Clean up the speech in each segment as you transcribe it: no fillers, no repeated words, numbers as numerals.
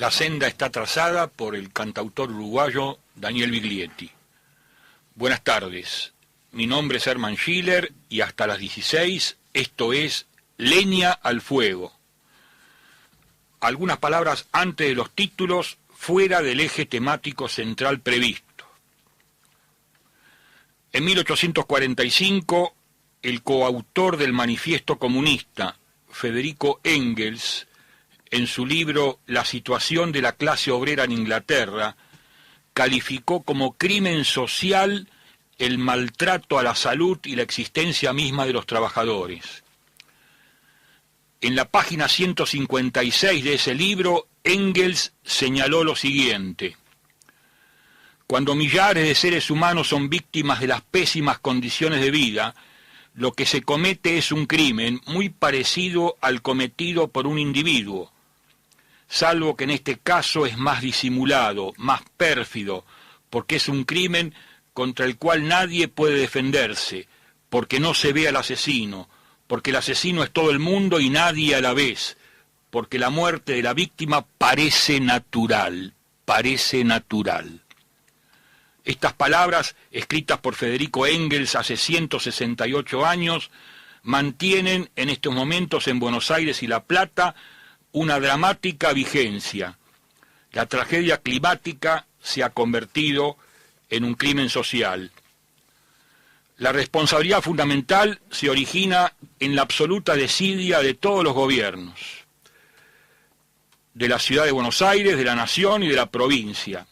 La senda está trazada por el cantautor uruguayo Daniel Biglietti. Buenas tardes, mi nombre es Herman Schiller y hasta las 16 esto es Leña al Fuego. Algunas palabras antes de los títulos, fuera del eje temático central previsto. En 1845, el coautor del Manifiesto Comunista, Federico Engels, en su libro La situación de la clase obrera en Inglaterra, calificó como crimen social el maltrato a la salud y la existencia misma de los trabajadores. En la página 156 de ese libro, Engels señaló lo siguiente: cuando millares de seres humanos son víctimas de las pésimas condiciones de vida, lo que se comete es un crimen muy parecido al cometido por un individuo, salvo que en este caso es más disimulado, más pérfido, porque es un crimen contra el cual nadie puede defenderse, porque no se ve al asesino, porque el asesino es todo el mundo y nadie a la vez, porque la muerte de la víctima parece natural, parece natural. Estas palabras, escritas por Federico Engels hace 168 años, mantienen en estos momentos en Buenos Aires y La Plata una dramática vigencia. La tragedia climática se ha convertido en un crimen social. La responsabilidad fundamental se origina en la absoluta desidia de todos los gobiernos, de la ciudad de Buenos Aires, de la nación y de la provincia.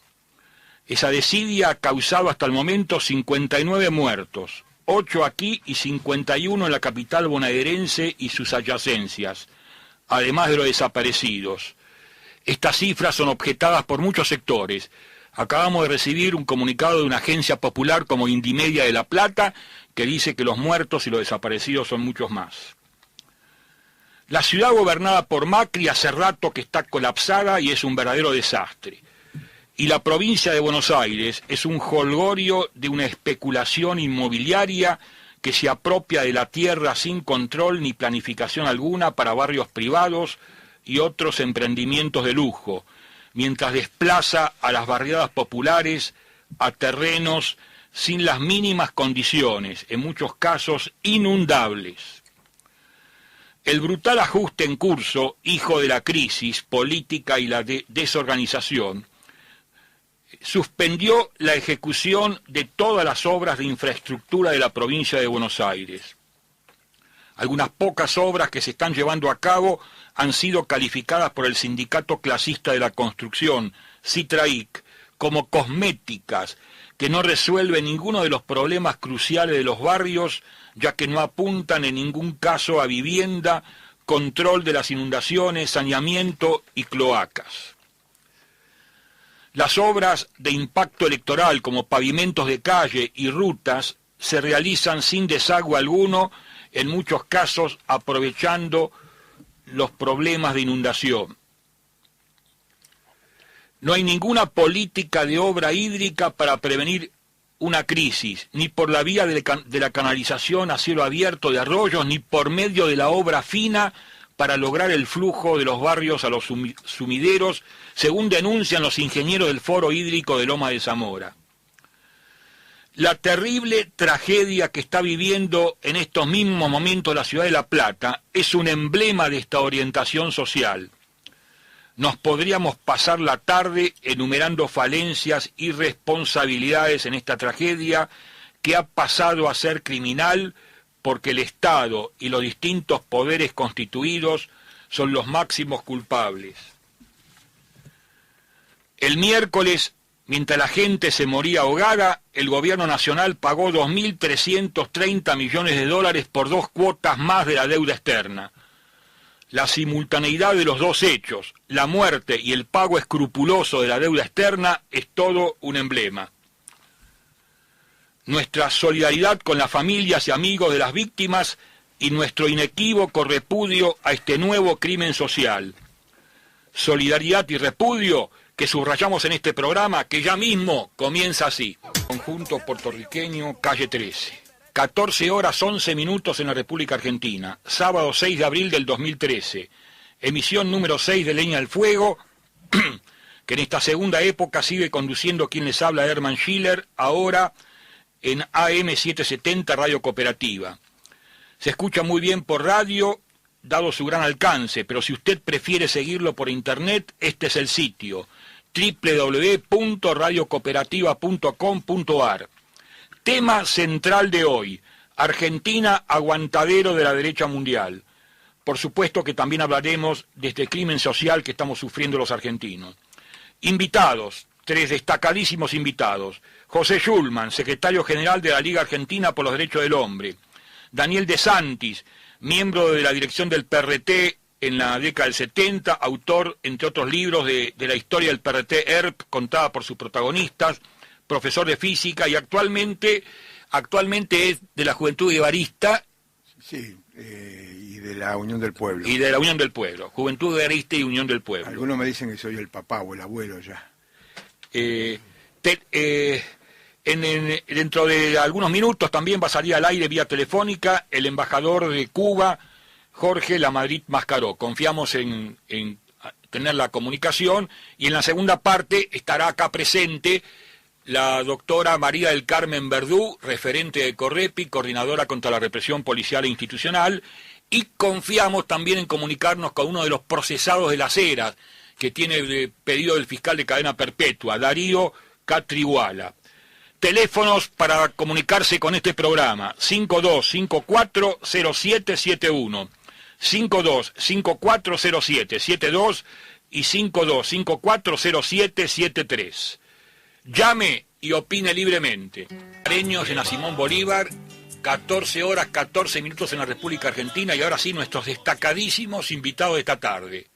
Esa desidia ha causado hasta el momento 59 muertos, 8 aquí y 51 en la capital bonaerense y sus adyacencias, además de los desaparecidos. Estas cifras son objetadas por muchos sectores. Acabamos de recibir un comunicado de una agencia popular como Indymedia de La Plata que dice que los muertos y los desaparecidos son muchos más. La ciudad gobernada por Macri hace rato que está colapsada y es un verdadero desastre. Y la provincia de Buenos Aires es un jolgorio de una especulación inmobiliaria que se apropia de la tierra sin control ni planificación alguna para barrios privados y otros emprendimientos de lujo, mientras desplaza a las barriadas populares a terrenos sin las mínimas condiciones, en muchos casos inundables. El brutal ajuste en curso, hijo de la crisis política y la desorganización, suspendió la ejecución de todas las obras de infraestructura de la provincia de Buenos Aires. Algunas pocas obras que se están llevando a cabo han sido calificadas por el Sindicato Clasista de la Construcción, CITRAIC, como cosméticas, que no resuelven ninguno de los problemas cruciales de los barrios, ya que no apuntan en ningún caso a vivienda, control de las inundaciones, saneamiento y cloacas. Las obras de impacto electoral, como pavimentos de calle y rutas, se realizan sin desagüe alguno, en muchos casos aprovechando los problemas de inundación. No hay ninguna política de obra hídrica para prevenir una crisis, ni por la vía de la canalización a cielo abierto de arroyos, ni por medio de la obra fina para lograr el flujo de los barrios a los sumideros, según denuncian los ingenieros del Foro Hídrico de Loma de Zamora. La terrible tragedia que está viviendo en estos mismos momentos la ciudad de La Plata es un emblema de esta orientación social. Nos podríamos pasar la tarde enumerando falencias y responsabilidades en esta tragedia que ha pasado a ser criminal porque el Estado y los distintos poderes constituidos son los máximos culpables. El miércoles, mientras la gente se moría ahogada, el gobierno nacional pagó 2.330 millones de dólares por 2 cuotas más de la deuda externa. La simultaneidad de los dos hechos, la muerte y el pago escrupuloso de la deuda externa, es todo un emblema. Nuestra solidaridad con las familias y amigos de las víctimas y nuestro inequívoco repudio a este nuevo crimen social. Solidaridad y repudio que subrayamos en este programa, que ya mismo comienza así. Conjunto puertorriqueño, calle 13. 14 horas 11 minutos en la República Argentina. Sábado 6 de abril del 2013. Emisión número 6 de Leña al Fuego. que en esta segunda época sigue conduciendo quien les habla, Hermann Schiller, ahora en AM 770 Radio Cooperativa. Se escucha muy bien por radio, dado su gran alcance, pero si usted prefiere seguirlo por internet, este es el sitio, www.radiocooperativa.com.ar. Tema central de hoy: Argentina, aguantadero de la derecha mundial. Por supuesto que también hablaremos de este crimen social que estamos sufriendo los argentinos. Invitados, 3 destacadísimos invitados: José Schulman, secretario general de la Liga Argentina por los Derechos del Hombre; Daniel De Santis, miembro de la dirección del PRT en la década del 70, autor, entre otros libros, de la historia del PRT ERP, contada por sus protagonistas, profesor de física y actualmente es de la Juventud Guevarista. Sí, y de la Unión del Pueblo. Y de la Unión del Pueblo, Juventud Guevarista y Unión del Pueblo. Algunos me dicen que soy el papá o el abuelo ya. Dentro de algunos minutos también va a salir al aire vía telefónica el embajador de Cuba, Jorge Lamadrid Mascaró. Confiamos en tener la comunicación, y en la segunda parte estará acá presente la doctora María del Carmen Verdú, referente de Correpi, coordinadora contra la represión policial e institucional, y confiamos también en comunicarnos con uno de los procesados de las Heras, que tiene pedido del fiscal de cadena perpetua, Darío Catriguala. Teléfonos para comunicarse con este programa: 52540771, 52540772 y 52540773. Llame y opine libremente. Areños en Simón Bolívar, 14 horas 14 minutos en la República Argentina, y ahora sí nuestros destacadísimos invitados de esta tarde.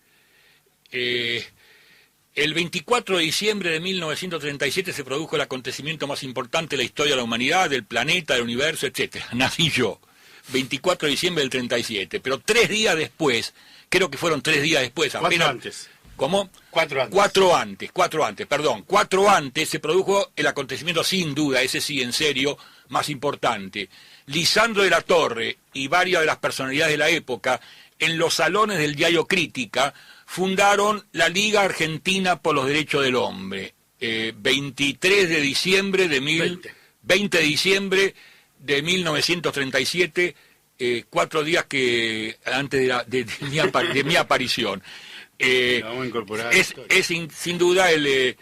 El 24 de diciembre de 1937 se produjo el acontecimiento más importante de la historia de la humanidad, del planeta, del universo, etc. Nací yo, 24 de diciembre del 37, pero 3 días después, creo que fueron 3 días después, apenas... 4 antes. ¿Cómo? 4 antes. 4 antes se produjo el acontecimiento, sin duda, ese sí, en serio, más importante. Lisandro de la Torre y varias de las personalidades de la época, en los salones del diario Crítica, fundaron la Liga Argentina por los Derechos del Hombre. 20 de diciembre de 1937, 4 días antes de mi aparición. Vamos a incorporar es sin duda el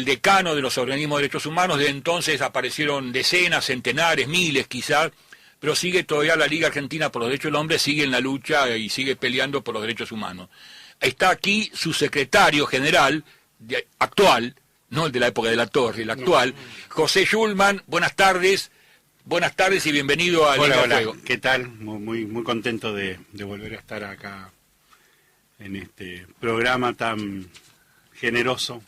decano de los organismos de derechos humanos. De entonces aparecieron decenas, centenares, miles quizás, pero sigue todavía la Liga Argentina por los Derechos del Hombre, sigue en la lucha y sigue peleando por los derechos humanos. Está aquí su secretario general actual, no el de la época de la Torre, el actual, José Schulman. Buenas tardes y bienvenido a Hola, Liga Fuego. ¿Qué tal? Muy contento de volver a estar acá en este programa tan generoso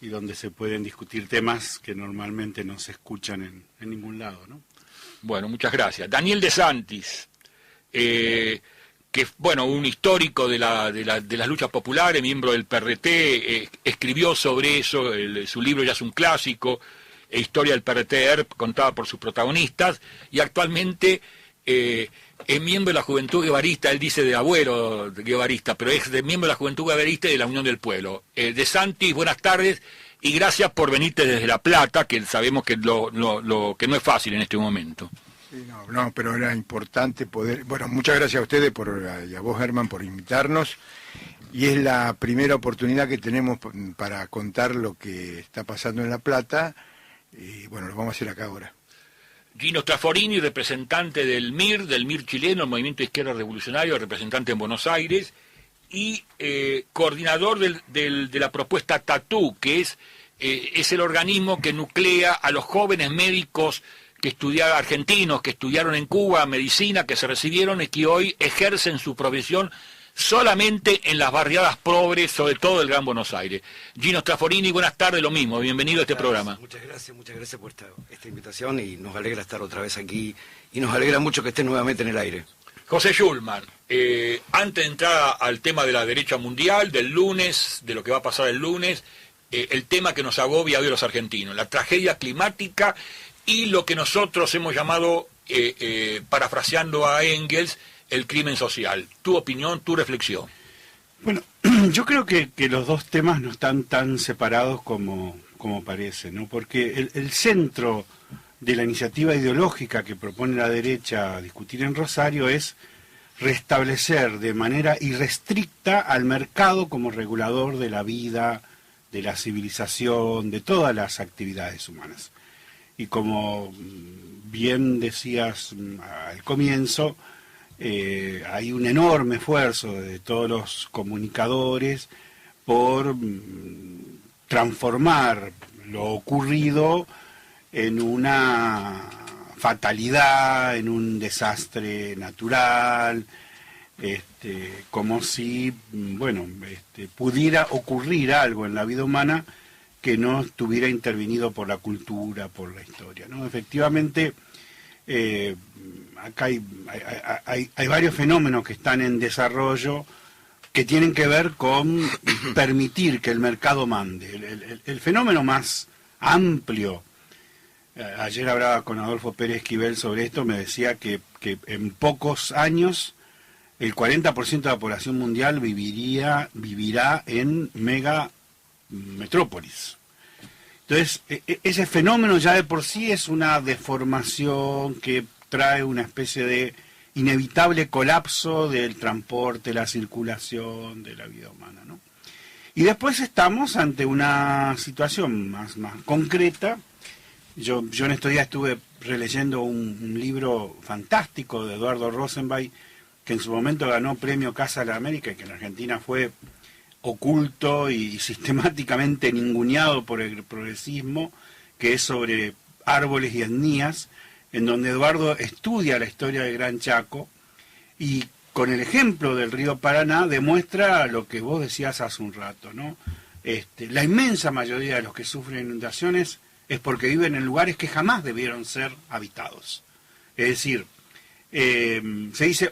y donde se pueden discutir temas que normalmente no se escuchan en ningún lado, ¿no? Bueno, muchas gracias. Daniel De Santis, que bueno, un histórico de las luchas populares, miembro del PRT, escribió sobre eso, su libro ya es un clásico, Historia del PRT ERP, contada por sus protagonistas, y actualmente es miembro de la Juventud Guevarista. Él dice de abuelo guevarista, pero es miembro de la Juventud Guevarista y de la Unión del Pueblo. De Santis, buenas tardes, y gracias por venirte desde La Plata, que sabemos que que no es fácil en este momento. Sí, no, pero era importante poder... Bueno, muchas gracias a ustedes y a vos, Herman, por invitarnos. Y es la primera oportunidad que tenemos para contar lo que está pasando en La Plata. Y bueno, lo vamos a hacer acá ahora. Gino Traforini, representante del MIR chileno, el Movimiento Izquierda Revolucionario, representante en Buenos Aires, y coordinador de la propuesta TATU, que es el organismo que nuclea a los jóvenes médicos argentinos que estudiaron en Cuba medicina, que se recibieron y que hoy ejercen su profesión solamente en las barriadas pobres, sobre todo del Gran Buenos Aires. Gino Traforini, buenas tardes, lo mismo, bienvenido a este programa. Muchas gracias por esta invitación, y nos alegra estar otra vez aquí, y nos alegra mucho que esté nuevamente en el aire. José Schulman, antes de entrar al tema de la derecha mundial, del lunes, de lo que va a pasar el lunes, el tema que nos agobia hoy a los argentinos, la tragedia climática y lo que nosotros hemos llamado, parafraseando a Engels, el crimen social. Tu opinión, tu reflexión. Bueno, Yo creo que los dos temas no están tan separados como parece, ¿no? Porque el centro de la iniciativa ideológica que propone la derecha discutir en Rosario es restablecer de manera irrestricta al mercado como regulador de la vida, de la civilización, de todas las actividades humanas. Y como bien decías al comienzo, hay un enorme esfuerzo de todos los comunicadores por transformar lo ocurrido en una fatalidad, en un desastre natural, como si, bueno, pudiera ocurrir algo en la vida humana que no estuviera intervenido por la cultura, por la historia, ¿no? Efectivamente, acá hay varios fenómenos que están en desarrollo que tienen que ver con permitir que el mercado mande. El fenómeno más amplio, ayer hablaba con Adolfo Pérez Esquivel sobre esto, me decía que en pocos años el 40% de la población mundial vivirá en megametrópolis. Entonces, ese fenómeno ya de por sí es una deformación que trae una especie de inevitable colapso del transporte, la circulación de la vida humana, ¿no? Y después estamos ante una situación más concreta. Yo en estos días estuve releyendo un libro fantástico de Eduardo Rosenberg, que en su momento ganó premio Casa de la América y que en Argentina fue oculto y sistemáticamente ninguneado por el progresismo, que es sobre árboles y etnias, en donde Eduardo estudia la historia del Gran Chaco y con el ejemplo del río Paraná demuestra lo que vos decías hace un rato, ¿no? La inmensa mayoría de los que sufren inundaciones es porque viven en lugares que jamás debieron ser habitados. Es decir, se dice,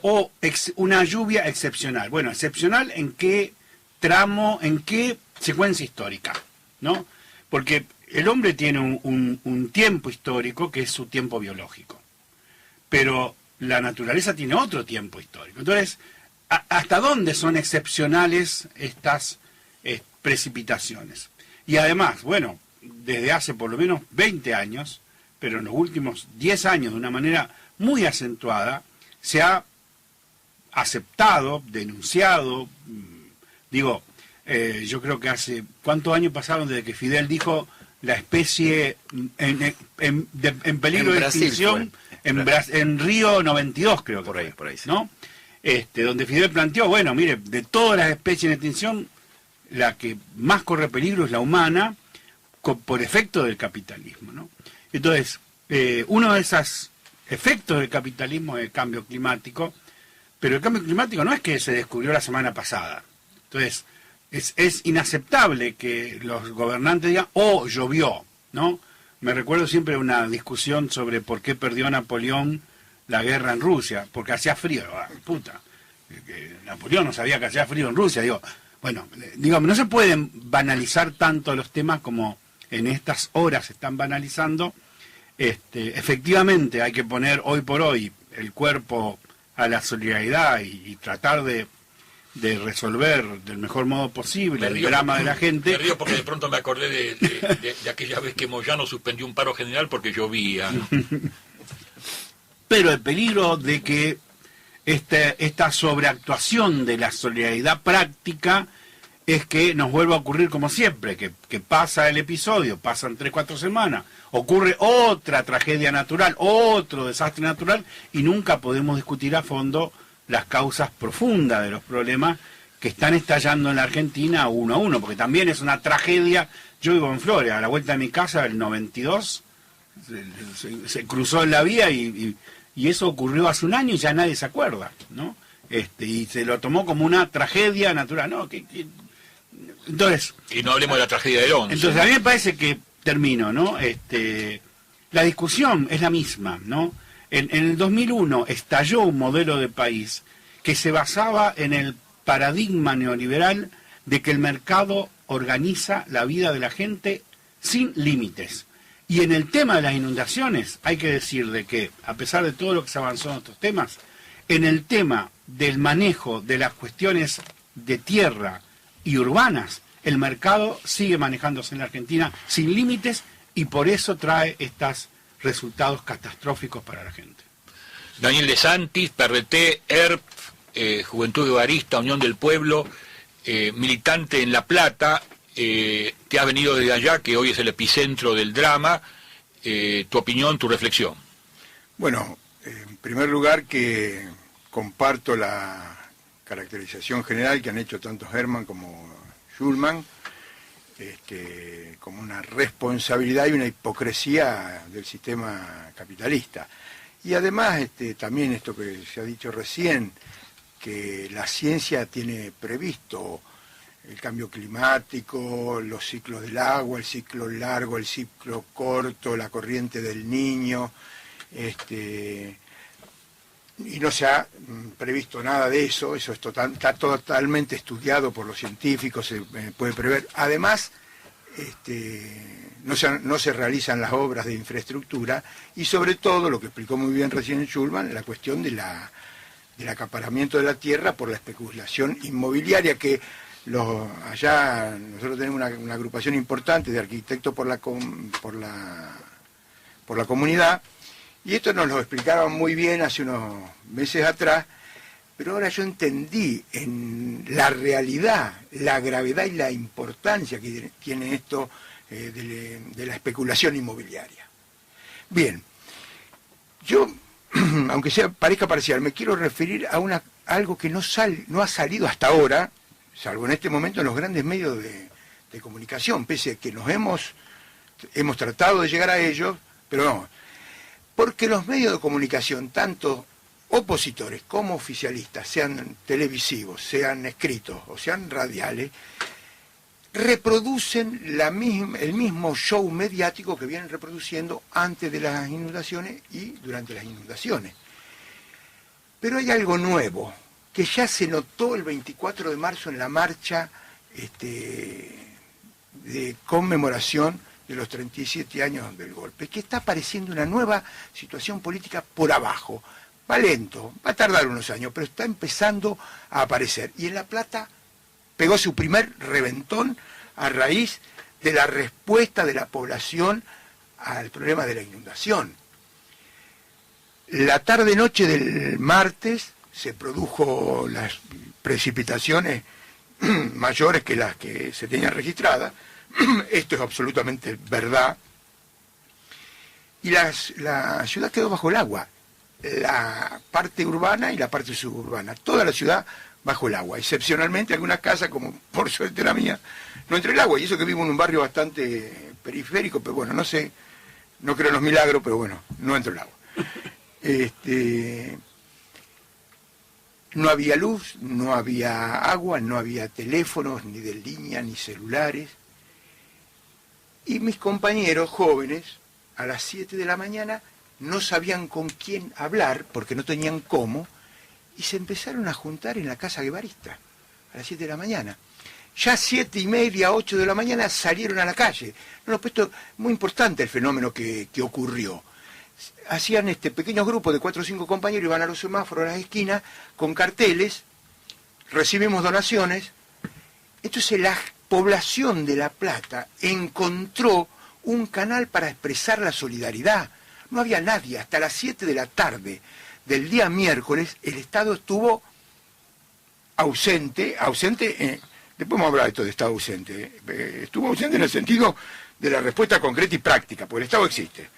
una lluvia excepcional. Bueno, excepcional en qué tramo, en qué secuencia histórica, ¿no? Porque el hombre tiene un tiempo histórico que es su tiempo biológico, pero la naturaleza tiene otro tiempo histórico. Entonces, ¿hasta dónde son excepcionales estas precipitaciones? Y además, bueno, desde hace por lo menos 20 años, pero en los últimos 10 años de una manera muy acentuada, se ha aceptado, denunciado, yo creo que hace, ¿cuántos años pasaron desde que Fidel dijo la especie en peligro de extinción en Río 92, creo que por ahí, sí. ¿no? Donde Fidel planteó, bueno, mire, de todas las especies en extinción, la que más corre peligro es la humana, por efecto del capitalismo, ¿no? Entonces, uno de esos efectos del capitalismo es el cambio climático, pero el cambio climático no es que se descubrió la semana pasada. Entonces, es inaceptable que los gobernantes digan, llovió, ¿no? Me recuerdo siempre una discusión sobre por qué perdió Napoleón la guerra en Rusia, porque hacía frío. Que Napoleón no sabía que hacía frío en Rusia. Digamos, no se pueden banalizar tanto los temas como en estas horas se están banalizando. Efectivamente hay que poner hoy por hoy el cuerpo a la solidaridad y tratar de resolver del mejor modo posible el drama de la gente. Me río porque de pronto me acordé de aquella vez que Moyano suspendió un paro general porque llovía, ¿no? Pero el peligro de que esta sobreactuación de la solidaridad práctica es que nos vuelva a ocurrir como siempre, que pasa el episodio, pasan 3-4 semanas, ocurre otra tragedia natural, otro desastre natural, y nunca podemos discutir a fondo las causas profundas de los problemas que están estallando en la Argentina uno a uno, porque también es una tragedia. Yo vivo en Flores, a la vuelta de mi casa, el 92, se cruzó en la vía y eso ocurrió hace un año y ya nadie se acuerda, ¿no? Y se lo tomó como una tragedia natural, ¿no? Entonces, y no hablemos de la tragedia del 11. Entonces, a mí me parece que, termino, ¿no? La discusión es la misma, ¿no? En el 2001 estalló un modelo de país que se basaba en el paradigma neoliberal de que el mercado organiza la vida de la gente sin límites. Y en el tema de las inundaciones hay que decir de que, a pesar de todo lo que se avanzó en estos temas, en el tema del manejo de las cuestiones de tierra y urbanas. El mercado sigue manejándose en la Argentina sin límites y por eso trae estos resultados catastróficos para la gente. Daniel De Santis, PRT, ERP, Juventud Guevarista, Unión del Pueblo, militante en La Plata, te has venido desde allá, que hoy es el epicentro del drama. Tu opinión, tu reflexión. Bueno, en primer lugar que comparto la caracterización general que han hecho tanto Herman como Schulman, como una responsabilidad y una hipocresía del sistema capitalista. Y además también esto que se ha dicho recién, que la ciencia tiene previsto el cambio climático, los ciclos del agua, el ciclo largo, el ciclo corto, la corriente del Niño, y no se ha previsto nada de eso, eso está totalmente estudiado por los científicos, se puede prever. Además, no se realizan las obras de infraestructura y sobre todo, lo que explicó muy bien recién Schulman, la cuestión del acaparamiento de la tierra por la especulación inmobiliaria que allá nosotros tenemos una agrupación importante de arquitectos por la comunidad, y esto nos lo explicaban muy bien hace unos meses atrás, pero ahora yo entendí en la realidad, la gravedad y la importancia que tiene esto de la especulación inmobiliaria. Bien, yo, aunque parezca parcial, me quiero referir a algo que no ha salido hasta ahora, salvo en este momento en los grandes medios de comunicación, pese a que hemos tratado de llegar a ellos, pero no. Porque los medios de comunicación, tanto opositores como oficialistas, sean televisivos, sean escritos o sean radiales, reproducen el mismo show mediático que vienen reproduciendo antes de las inundaciones y durante las inundaciones. Pero hay algo nuevo, que ya se notó el 24 de marzo en la marcha de conmemoración de los 37 años del golpe, que está apareciendo una nueva situación política por abajo. Va lento, va a tardar unos años, pero está empezando a aparecer. Y en La Plata pegó su primer reventón a raíz de la respuesta de la población al problema de la inundación. La tarde-noche del martes se produjo las precipitaciones mayores que las que se tenían registradas. Esto es absolutamente verdad. Y la ciudad quedó bajo el agua, la parte urbana y la parte suburbana, toda la ciudad bajo el agua, excepcionalmente algunas casas, como por suerte la mía, no entró el agua, y eso que vivo en un barrio bastante periférico, pero bueno, no sé, no creo en los milagros, pero bueno, no entró el agua. No había luz, no había agua, no había teléfonos, ni de línea, ni celulares. Y mis compañeros jóvenes, a las 7 de la mañana, no sabían con quién hablar, porque no tenían cómo, y se empezaron a juntar en la casa guevarista, a las 7 de la mañana. Ya 7:30, 8 de la mañana salieron a la calle. No, puesto muy importante el fenómeno que ocurrió. Hacían pequeños grupos de 4 o 5 compañeros, iban a los semáforos, a las esquinas, con carteles, recibimos donaciones. Entonces la población de La Plata encontró un canal para expresar la solidaridad. No había nadie. Hasta las 7 de la tarde del día miércoles el Estado estuvo ausente, después vamos a hablar de esto de Estado ausente, estuvo ausente en el sentido de la respuesta concreta y práctica, porque el Estado existe.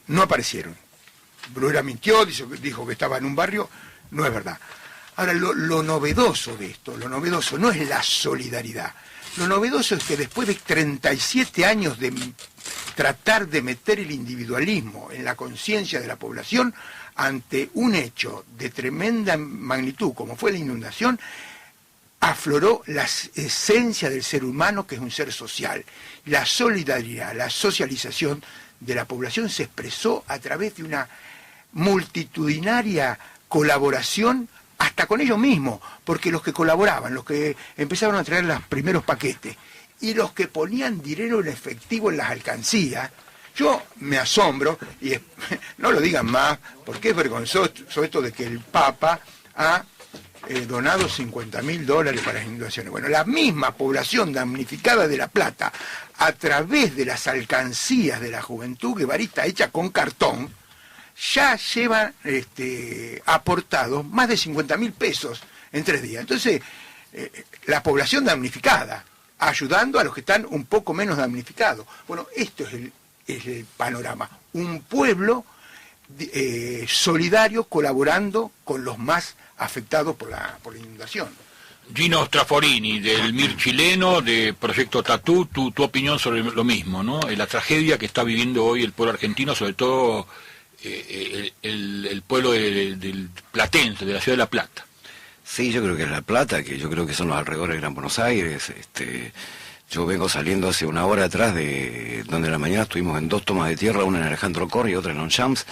No aparecieron. Bruera mintió, dijo que estaba en un barrio, no es verdad. Ahora, lo novedoso de esto, lo novedoso no es la solidaridad, lo novedoso es que después de 37 años de tratar de meter el individualismo en la conciencia de la población, ante un hecho de tremenda magnitud como fue la inundación, afloró la esencia del ser humano, que es un ser social. La solidaridad, la socialización de la población se expresó a través de una multitudinaria colaboración hasta con ellos mismos, porque los que colaboraban, los que empezaron a traer los primeros paquetes y los que ponían dinero en efectivo en las alcancías, yo me asombro, y no lo digan más, porque es vergonzoso esto de que el Papa ha donado $50.000 para las inundaciones. Bueno, la misma población damnificada de La Plata, a través de las alcancías de la Juventud Guevarista hecha con cartón, ya llevan aportados más de $50.000 en 3 días. Entonces, la población damnificada, ayudando a los que están un poco menos damnificados. Bueno, esto es el panorama. Un pueblo solidario colaborando con los más afectados por la inundación. Gino Straforini, del MIR chileno, de Proyecto Tatú, tu opinión sobre lo mismo, ¿no? La tragedia que está viviendo hoy el pueblo argentino, sobre todo el pueblo del platense, de la ciudad de La Plata. Sí, yo creo que es La Plata, que yo creo que son los alrededores de Gran Buenos Aires. Yo vengo saliendo hace una hora atrás de donde en la mañana estuvimos en 2 tomas de tierra, una en Alejandro Corre y otra en Longchamps,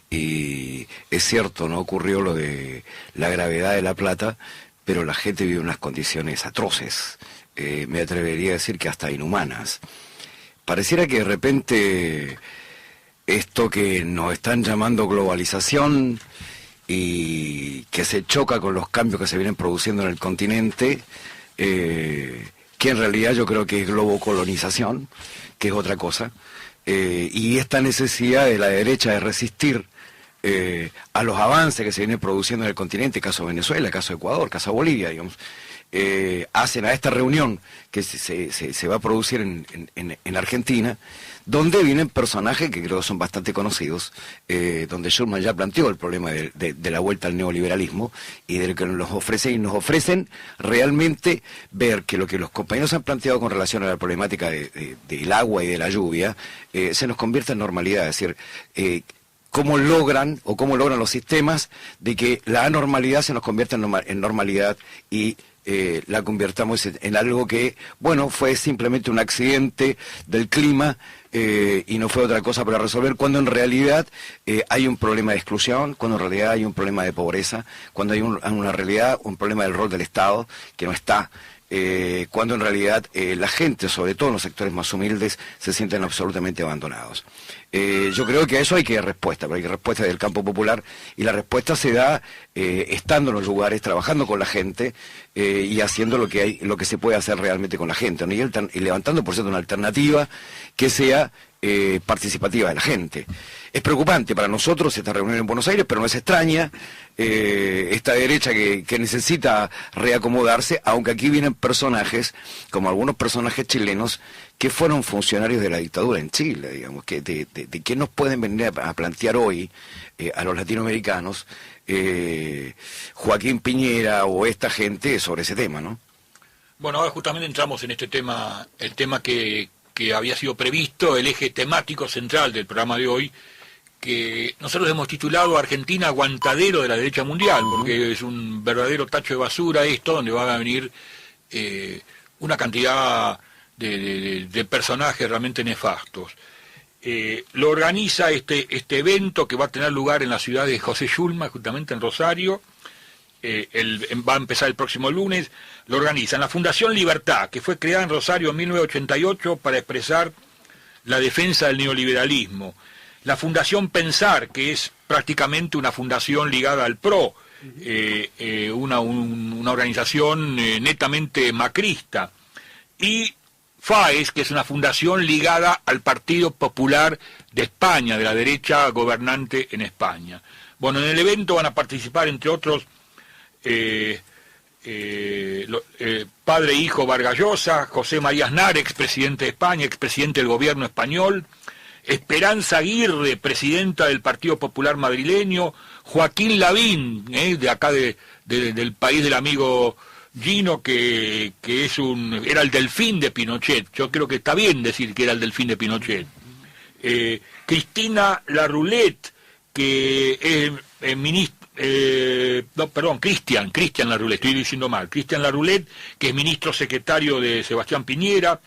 y es cierto, no ocurrió lo de la gravedad de La Plata, pero la gente vive unas condiciones atroces, me atrevería a decir que hasta inhumanas. Pareciera que de repente esto que nos están llamando globalización y que se choca con los cambios que se vienen produciendo en el continente, que en realidad yo creo que es globocolonización, que es otra cosa, y esta necesidad de la derecha de resistir a los avances que se vienen produciendo en el continente, caso Venezuela, caso Ecuador, caso Bolivia, digamos, hacen a esta reunión que se va a producir en Argentina, donde vienen personajes que creo que son bastante conocidos, donde Schulman ya planteó el problema de la vuelta al neoliberalismo y de lo que nos ofrecen, y nos ofrecen realmente ver que lo que los compañeros han planteado con relación a la problemática del agua y de la lluvia, se nos convierte en normalidad, es decir, cómo logran los sistemas de que la anormalidad se nos convierta en normalidad y la convirtamos en algo que, bueno, fue simplemente un accidente del clima y no fue otra cosa para resolver, cuando en realidad hay un problema de exclusión, cuando en realidad hay un problema de pobreza, cuando hay una realidad, un problema del rol del Estado que no está, cuando en realidad la gente, sobre todo en los sectores más humildes, se sienten absolutamente abandonados. Yo creo que a eso hay que dar respuesta, pero hay que dar respuesta del campo popular, y la respuesta se da estando en los lugares, trabajando con la gente y haciendo lo que se puede hacer realmente con la gente, ¿no? Y levantando, por cierto, una alternativa que sea participativa de la gente. Es preocupante para nosotros esta reunión en Buenos Aires, pero no es extraña esta derecha que necesita reacomodarse, aunque aquí vienen personajes, como algunos personajes chilenos, que fueron funcionarios de la dictadura en Chile, digamos, que de qué nos pueden venir a plantear hoy a los latinoamericanos Joaquín Piñera o esta gente sobre ese tema, ¿no? Bueno, ahora justamente entramos en este tema, el tema que había sido previsto, el eje temático central del programa de hoy, que nosotros hemos titulado Argentina aguantadero de la derecha mundial, porque es un verdadero tacho de basura esto, donde van a venir una cantidad de personajes realmente nefastos. Lo organiza este evento que va a tener lugar en la ciudad de José Schulman, justamente en Rosario. Va a empezar el próximo lunes. Lo organizan la Fundación Libertad, que fue creada en Rosario en 1988 para expresar la defensa del neoliberalismo. La Fundación Pensar, que es prácticamente una fundación ligada al PRO, una organización netamente macrista. Y FAES, que es una fundación ligada al Partido Popular de España, de la derecha gobernante en España. Bueno, en el evento van a participar, entre otros, padre e hijo Vargas Llosa, José María Aznar, expresidente de España, expresidente del gobierno español, Esperanza Aguirre, presidenta del Partido Popular madrileño, Joaquín Lavín, de acá del país del amigo Gino, que era el delfín de Pinochet. Yo creo que está bien decir que era el delfín de Pinochet. Cristina Larroulet, que es ministro, Cristian Larroulet, estoy diciendo mal, Cristian Larroulet, que es ministro secretario de Sebastián Piñera,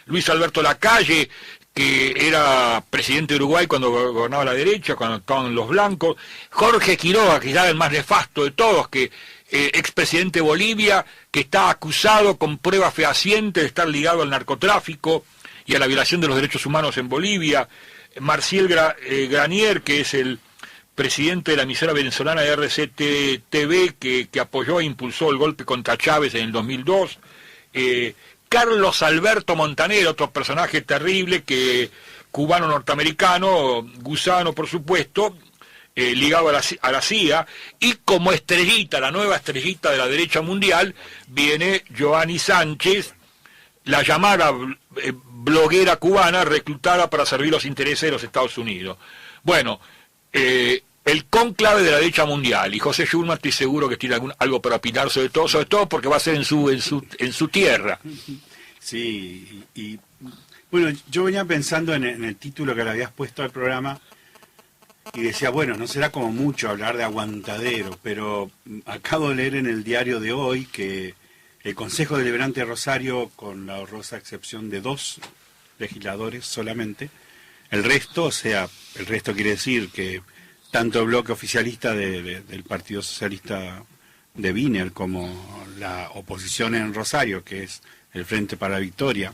Luis Alberto Lacalle, que era presidente de Uruguay cuando gobernaba la derecha, cuando estaban los blancos, Jorge Quiroga, que ya es el más nefasto de todos, que expresidente de Bolivia, que está acusado con pruebas fehacientes de estar ligado al narcotráfico y a la violación de los derechos humanos en Bolivia, Marcial Granier, que es el presidente de la emisora venezolana de RCTV, que apoyó e impulsó el golpe contra Chávez en el 2002. Carlos Alberto Montaner, otro personaje terrible, cubano-norteamericano, gusano por supuesto, ligado a la CIA, y como estrellita, la nueva estrellita de la derecha mundial, viene Joanny Sánchez, la llamada bloguera cubana reclutada para servir los intereses de los Estados Unidos. Bueno, el cónclave de la derecha mundial, y José Schulman estoy seguro que tiene algo para opinar sobre todo porque va a ser en su tierra. Sí, y bueno, yo venía pensando en el título que le habías puesto al programa, y decía, bueno, no será como mucho hablar de aguantadero, pero acabo de leer en el diario de hoy que el Consejo Deliberante de Rosario, con la honrosa excepción de 2 legisladores solamente, el resto quiere decir que tanto el bloque oficialista del Partido Socialista de Wiener como la oposición en Rosario, que es el Frente para la Victoria,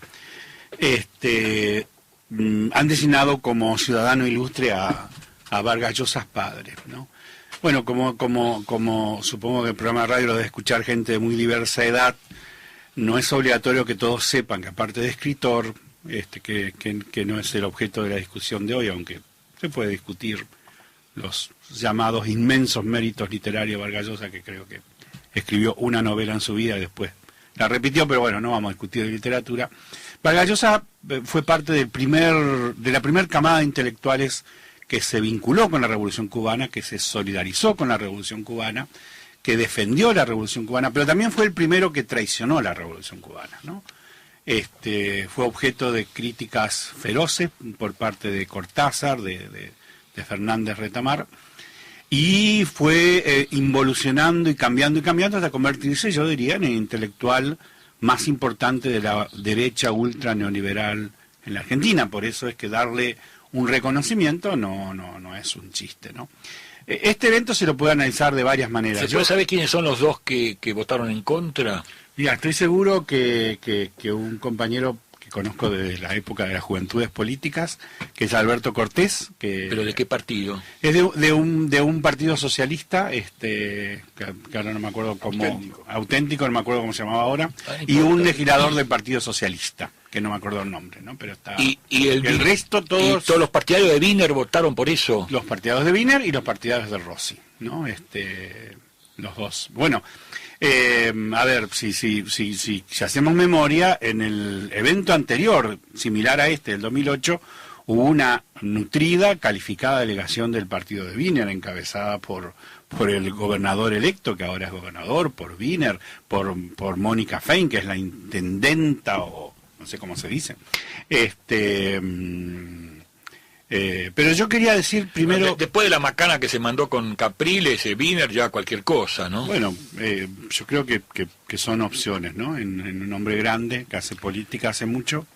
han designado como ciudadano ilustre a Vargas Llosa padre, ¿no? Bueno, como supongo que el programa de radio lo debe escuchar gente de muy diversa edad, no es obligatorio que todos sepan que aparte de escritor, que no es el objeto de la discusión de hoy, aunque se puede discutir los llamados inmensos méritos literarios de Vargas Llosa, que creo que escribió una novela en su vida y después la repitió, pero bueno, no vamos a discutir de literatura. Vargas Llosa fue parte de la primera camada de intelectuales que se vinculó con la Revolución Cubana, que se solidarizó con la Revolución Cubana, que defendió la Revolución Cubana, pero también fue el primero que traicionó la Revolución Cubana, ¿no? Fue objeto de críticas feroces por parte de Cortázar, de Fernández Retamar, y fue involucionando y cambiando hasta convertirse, yo diría, en el intelectual más importante de la derecha ultra neoliberal en la Argentina. Por eso es que darle un reconocimiento no es un chiste, ¿no? Este evento se lo puede analizar de varias maneras. ¿Se puede saber quiénes son los dos que votaron en contra? Mira, estoy seguro que un compañero que conozco desde la época de las juventudes políticas, que es Alberto Cortés, que ¿pero de qué partido? es de un partido socialista, que ahora no me acuerdo cómo, auténtico, no me acuerdo cómo se llamaba ahora, y un legislador del Partido Socialista, que no me acuerdo el nombre, ¿no? Pero está. Y el resto todos. Y todos los partidarios de Wiener votaron por eso. Los partidarios de Wiener y los partidarios de Rossi, ¿no? Los dos. Bueno, a ver, si hacemos memoria, en el evento anterior, similar a del 2008, hubo una nutrida, calificada delegación del partido de Wiener, encabezada por el gobernador electo, que ahora es gobernador, por Wiener, por Mónica Fein, que es la intendenta, o no sé cómo se dice. Pero yo quería decir primero... Después de la macana que se mandó con Capriles, Wiener, ya cualquier cosa, ¿no? Bueno, yo creo que son opciones, ¿no? En un hombre grande que hace política hace mucho,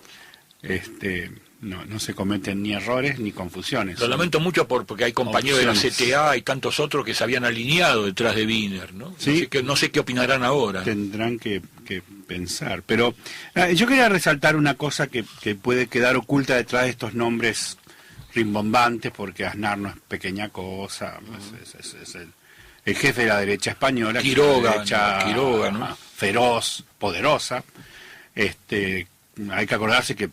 no se cometen ni errores ni confusiones. Lo lamento mucho porque hay compañeros opciones de la CTA y tantos otros que se habían alineado detrás de Wiener, ¿no? ¿Sí? No sé qué opinarán ahora. Tendrán que pensar. Pero yo quería resaltar una cosa que puede quedar oculta detrás de estos nombres rimbombantes, porque Aznar no es pequeña cosa, es el jefe de la derecha española, Quiroga, ¿no? Feroz, poderosa. Hay que acordarse que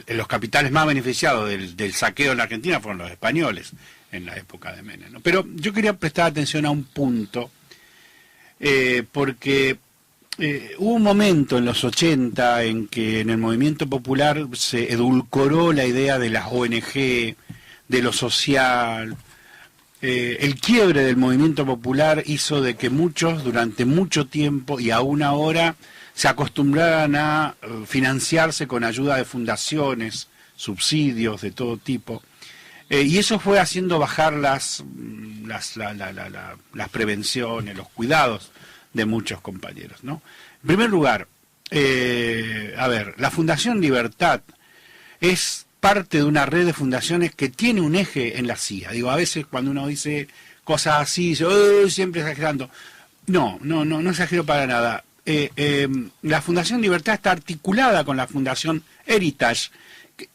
los capitales más beneficiados del saqueo en la Argentina fueron los españoles en la época de Menem, ¿no? Pero yo quería prestar atención a un punto, porque hubo un momento en los 80 en que en el movimiento popular se edulcoró la idea de las ONG, de lo social. El quiebre del movimiento popular hizo de que muchos durante mucho tiempo y aún ahora se acostumbraran a financiarse con ayuda de fundaciones, subsidios de todo tipo. Y eso fue haciendo bajar las prevenciones, los cuidados de muchos compañeros, ¿no? En primer lugar, la Fundación Libertad es parte de una red de fundaciones que tiene un eje en la CIA. Digo, a veces cuando uno dice cosas así, dice, siempre exagerando. No exagero para nada. La Fundación Libertad está articulada con la Fundación Heritage, que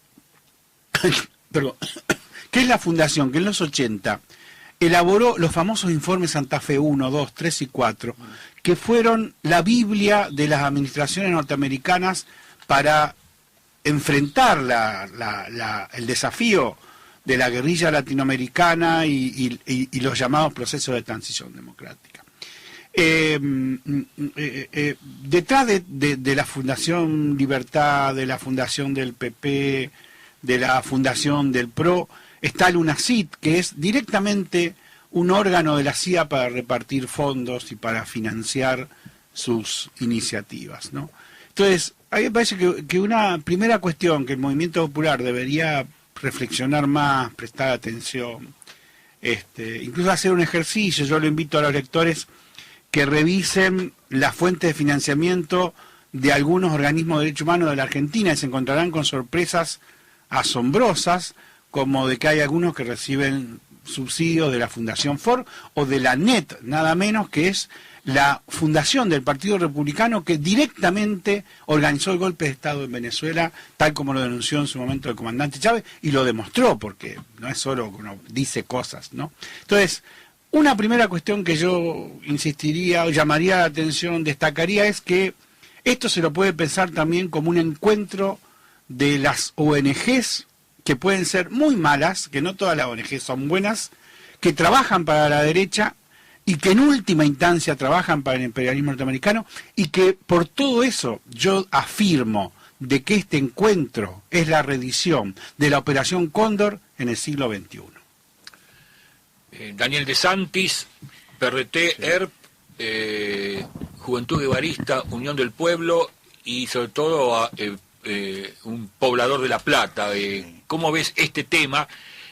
es la fundación que en los 80 elaboró los famosos informes Santa Fe 1, 2, 3 y 4, que fueron la Biblia de las administraciones norteamericanas para enfrentar el desafío de la guerrilla latinoamericana y los llamados procesos de transición democrática. Detrás de la Fundación Libertad, de la Fundación del PP, de la Fundación del PRO, está el UNACID, que es directamente un órgano de la CIA para repartir fondos y para financiar sus iniciativas, ¿no? Entonces, a mí me parece que una primera cuestión que el movimiento popular debería reflexionar más, prestar atención, incluso hacer un ejercicio. Yo lo invito a los lectores que revisen las fuentes de financiamiento de algunos organismos de derechos humanos de la Argentina y se encontrarán con sorpresas asombrosas, como de que hay algunos que reciben subsidios de la Fundación Ford o de la NET, nada menos, que es la fundación del Partido Republicano que directamente organizó el golpe de Estado en Venezuela, tal como lo denunció en su momento el comandante Chávez, y lo demostró, porque no es solo que uno dice cosas, ¿no? Entonces, una primera cuestión que yo insistiría o llamaría la atención, destacaría, es que esto se lo puede pensar también como un encuentro de las ONGs, que pueden ser muy malas, que no todas las ONGs son buenas, que trabajan para la derecha y que en última instancia trabajan para el imperialismo norteamericano, y que por todo eso yo afirmo de que este encuentro es la reedición de la Operación Cóndor en el siglo XXI. Daniel de Santis, PRT, ERP, Juventud Guevarista, Unión del Pueblo y sobre todo un poblador de La Plata. ¿Cómo ves este tema?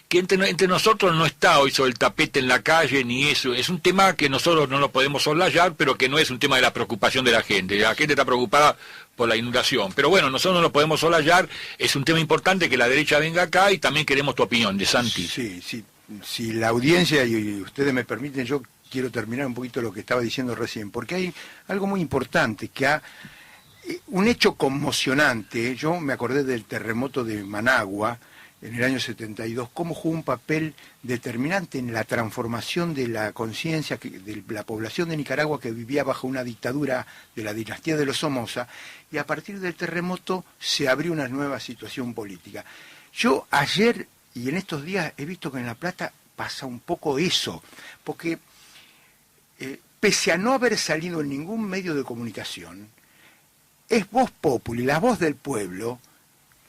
Que entre nosotros no está hoy sobre el tapete en la calle, ni eso. Es un tema que nosotros no lo podemos soslayar, pero que no es un tema de la preocupación de la gente. La gente está preocupada por la inundación. Pero bueno, nosotros no lo podemos soslayar. Es un tema importante que la derecha venga acá y también queremos tu opinión, de Santi. Sí, sí. Si la audiencia y ustedes me permiten, yo quiero terminar un poquito lo que estaba diciendo recién, porque hay algo muy importante, que un hecho conmocionante. Yo me acordé del terremoto de Managua en el año 72, cómo jugó un papel determinante en la transformación de la conciencia de la población de Nicaragua, que vivía bajo una dictadura de la dinastía de los Somoza, y a partir del terremoto se abrió una nueva situación política. Yo ayer y en estos días he visto que en La Plata pasa un poco eso, porque pese a no haber salido en ningún medio de comunicación, es Voz Populi, la voz del pueblo,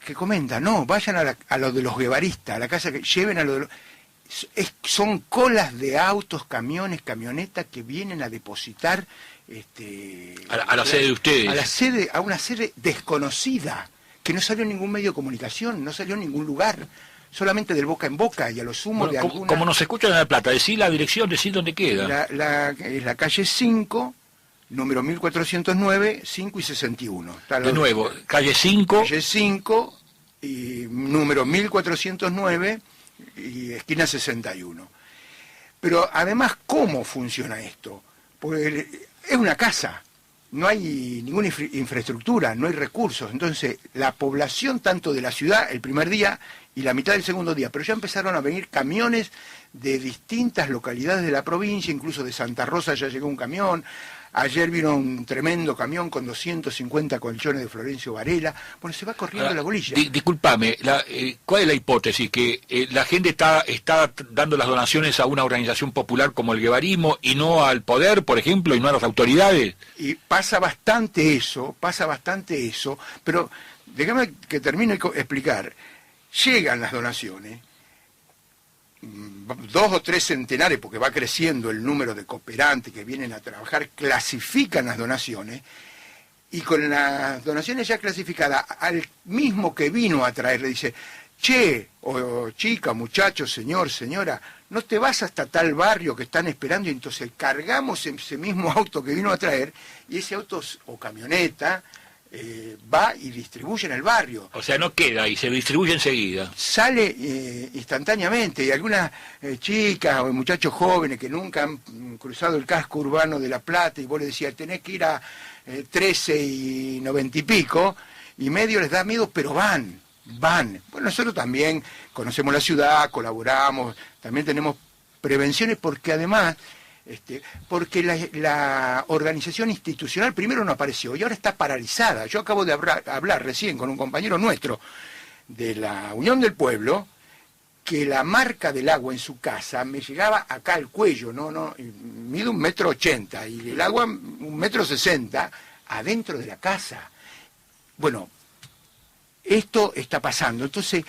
que comenta, no, vayan a lo de los guevaristas, a la casa, que lleven a lo de los... son colas de autos, camiones, camionetas que vienen a depositar a la sede de ustedes. A una sede desconocida, que no salió en ningún medio de comunicación, no salió en ningún lugar, solamente del boca en boca, y a lo sumo de alguna... Como nos escuchan en La Plata, decí la dirección, decí dónde queda. Es la calle 5, número 1409, 5 y 61. De nuevo, calle 5. Calle 5, y número 1409, y esquina 61. Pero además, ¿cómo funciona esto? Pues es una casa, no hay ninguna infraestructura, no hay recursos. Entonces, la población tanto de la ciudad el primer día y la mitad del segundo día, pero ya empezaron a venir camiones de distintas localidades de la provincia, incluso de Santa Rosa ya llegó un camión. Ayer vino un tremendo camión con 250 colchones de Florencio Varela. Bueno, se va corriendo la bolilla. Disculpame, ¿cuál es la hipótesis? ¿Que la gente está dando las donaciones a una organización popular como el guevarismo y no al poder, por ejemplo, y no a las autoridades? Y pasa bastante eso, pero déjame que termine de explicar. Llegan las donaciones, 2 o 3 centenares, porque va creciendo el número de cooperantes que vienen a trabajar, clasifican las donaciones, y con las donaciones ya clasificadas, al mismo que vino a traer le dice, che, o chica, muchacho, señor, señora, no te vas hasta tal barrio que están esperando, y entonces cargamos ese mismo auto que vino a traer, y ese auto o camioneta va y distribuye en el barrio. O sea, no queda y se distribuye enseguida. Sale instantáneamente, y algunas chicas o muchachos jóvenes que nunca han cruzado el casco urbano de La Plata, y vos le decías, tenés que ir a 13 y 90 y pico, y medio les da miedo, pero van. Bueno, nosotros también conocemos la ciudad, colaboramos, también tenemos prevenciones, porque además, porque la organización institucional primero no apareció y ahora está paralizada. Yo acabo de hablar recién con un compañero nuestro de la Unión del Pueblo, que la marca del agua en su casa me llegaba acá al cuello, mide 1,80 m y el agua 1,60 m adentro de la casa. Bueno, esto está pasando. Entonces,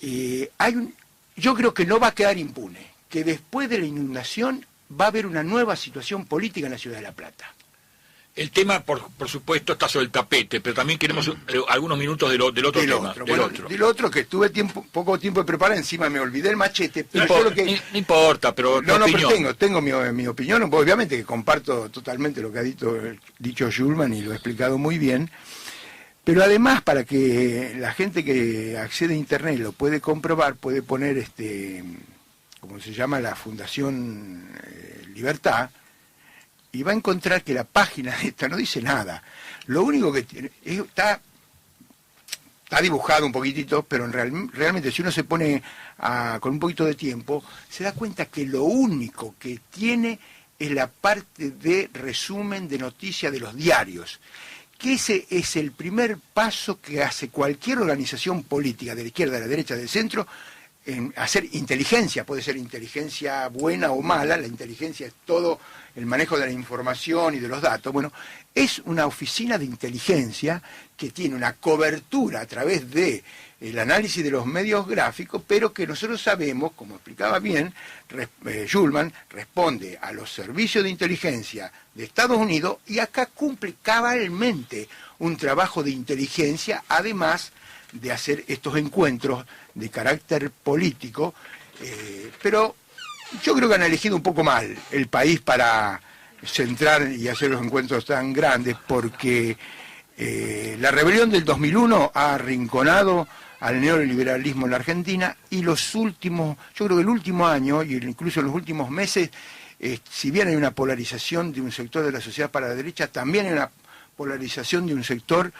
yo creo que no va a quedar impune, que después de la inundación va a haber una nueva situación política en la ciudad de La Plata. El tema, por supuesto, está sobre el tapete, pero también queremos algunos minutos del otro tema. Del otro, que tuve poco tiempo de preparar, encima me olvidé el machete. Pero no importa, pero no, pero tengo mi opinión, obviamente que comparto totalmente lo que ha dicho Schulman y lo ha explicado muy bien. Pero además, para que la gente que accede a Internet lo puede comprobar, puede poner, como se llama, la Fundación Libertad, y va a encontrar que la página de esta no dice nada. Lo único que tiene, está dibujado un poquitito, pero realmente si uno se pone con un poquito de tiempo, se da cuenta que lo único que tiene es la parte de resumen de noticias de los diarios, que ese es el primer paso que hace cualquier organización política, de la izquierda, de la derecha, del centro, en hacer inteligencia. Puede ser inteligencia buena o mala, la inteligencia es todo el manejo de la información y de los datos. Bueno, es una oficina de inteligencia que tiene una cobertura a través de el análisis de los medios gráficos, pero que nosotros sabemos, como explicaba bien Schulman, responde a los servicios de inteligencia de Estados Unidos y acá cumple cabalmente un trabajo de inteligencia, además de hacer estos encuentros de carácter político, pero yo creo que han elegido un poco mal el país para centrar y hacer los encuentros tan grandes, porque la rebelión del 2001 ha arrinconado al neoliberalismo en la Argentina, y yo creo que el último año, y incluso en los últimos meses, si bien hay una polarización de un sector de la sociedad para la derecha, también hay una polarización de un sector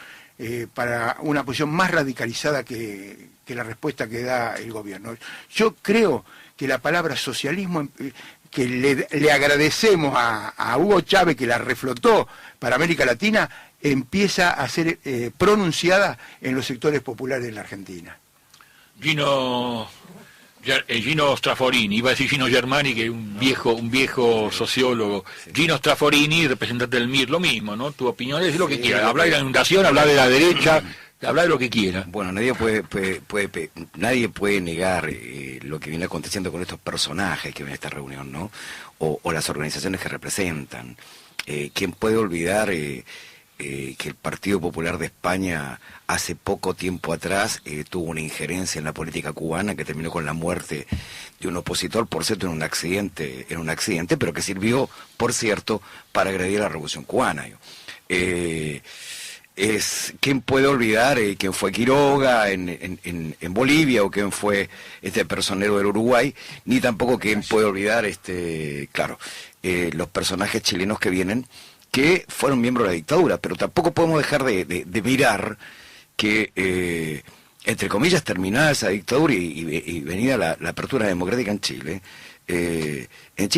para una posición más radicalizada que la respuesta que da el gobierno. Yo creo que la palabra socialismo, que le agradecemos a Hugo Chávez, que la reflotó para América Latina, empieza a ser pronunciada en los sectores populares de la Argentina. Gino Straforini, iba a decir Gino Germani, que es un viejo sociólogo. Gino Straforini, representante del MIR, lo mismo, ¿no? Tu opinión es lo que quieras. Hablar de la inundación, hablar de la derecha, hablar de lo que quiera. Bueno, nadie puede negar lo que viene aconteciendo con estos personajes que ven esta reunión, ¿no? O las organizaciones que representan. ¿Quién puede olvidar que el Partido Popular de España hace poco tiempo atrás tuvo una injerencia en la política cubana que terminó con la muerte de un opositor, por cierto, en un accidente, pero que sirvió, por cierto, para agredir a la Revolución Cubana? ¿Quién puede olvidar quién fue Quiroga en Bolivia, o quién fue este personero del Uruguay? Ni tampoco quién puede olvidar los personajes chilenos que vienen, que fueron miembros de la dictadura, pero tampoco podemos dejar de mirar que, entre comillas, terminada esa dictadura y venida la apertura democrática en Chile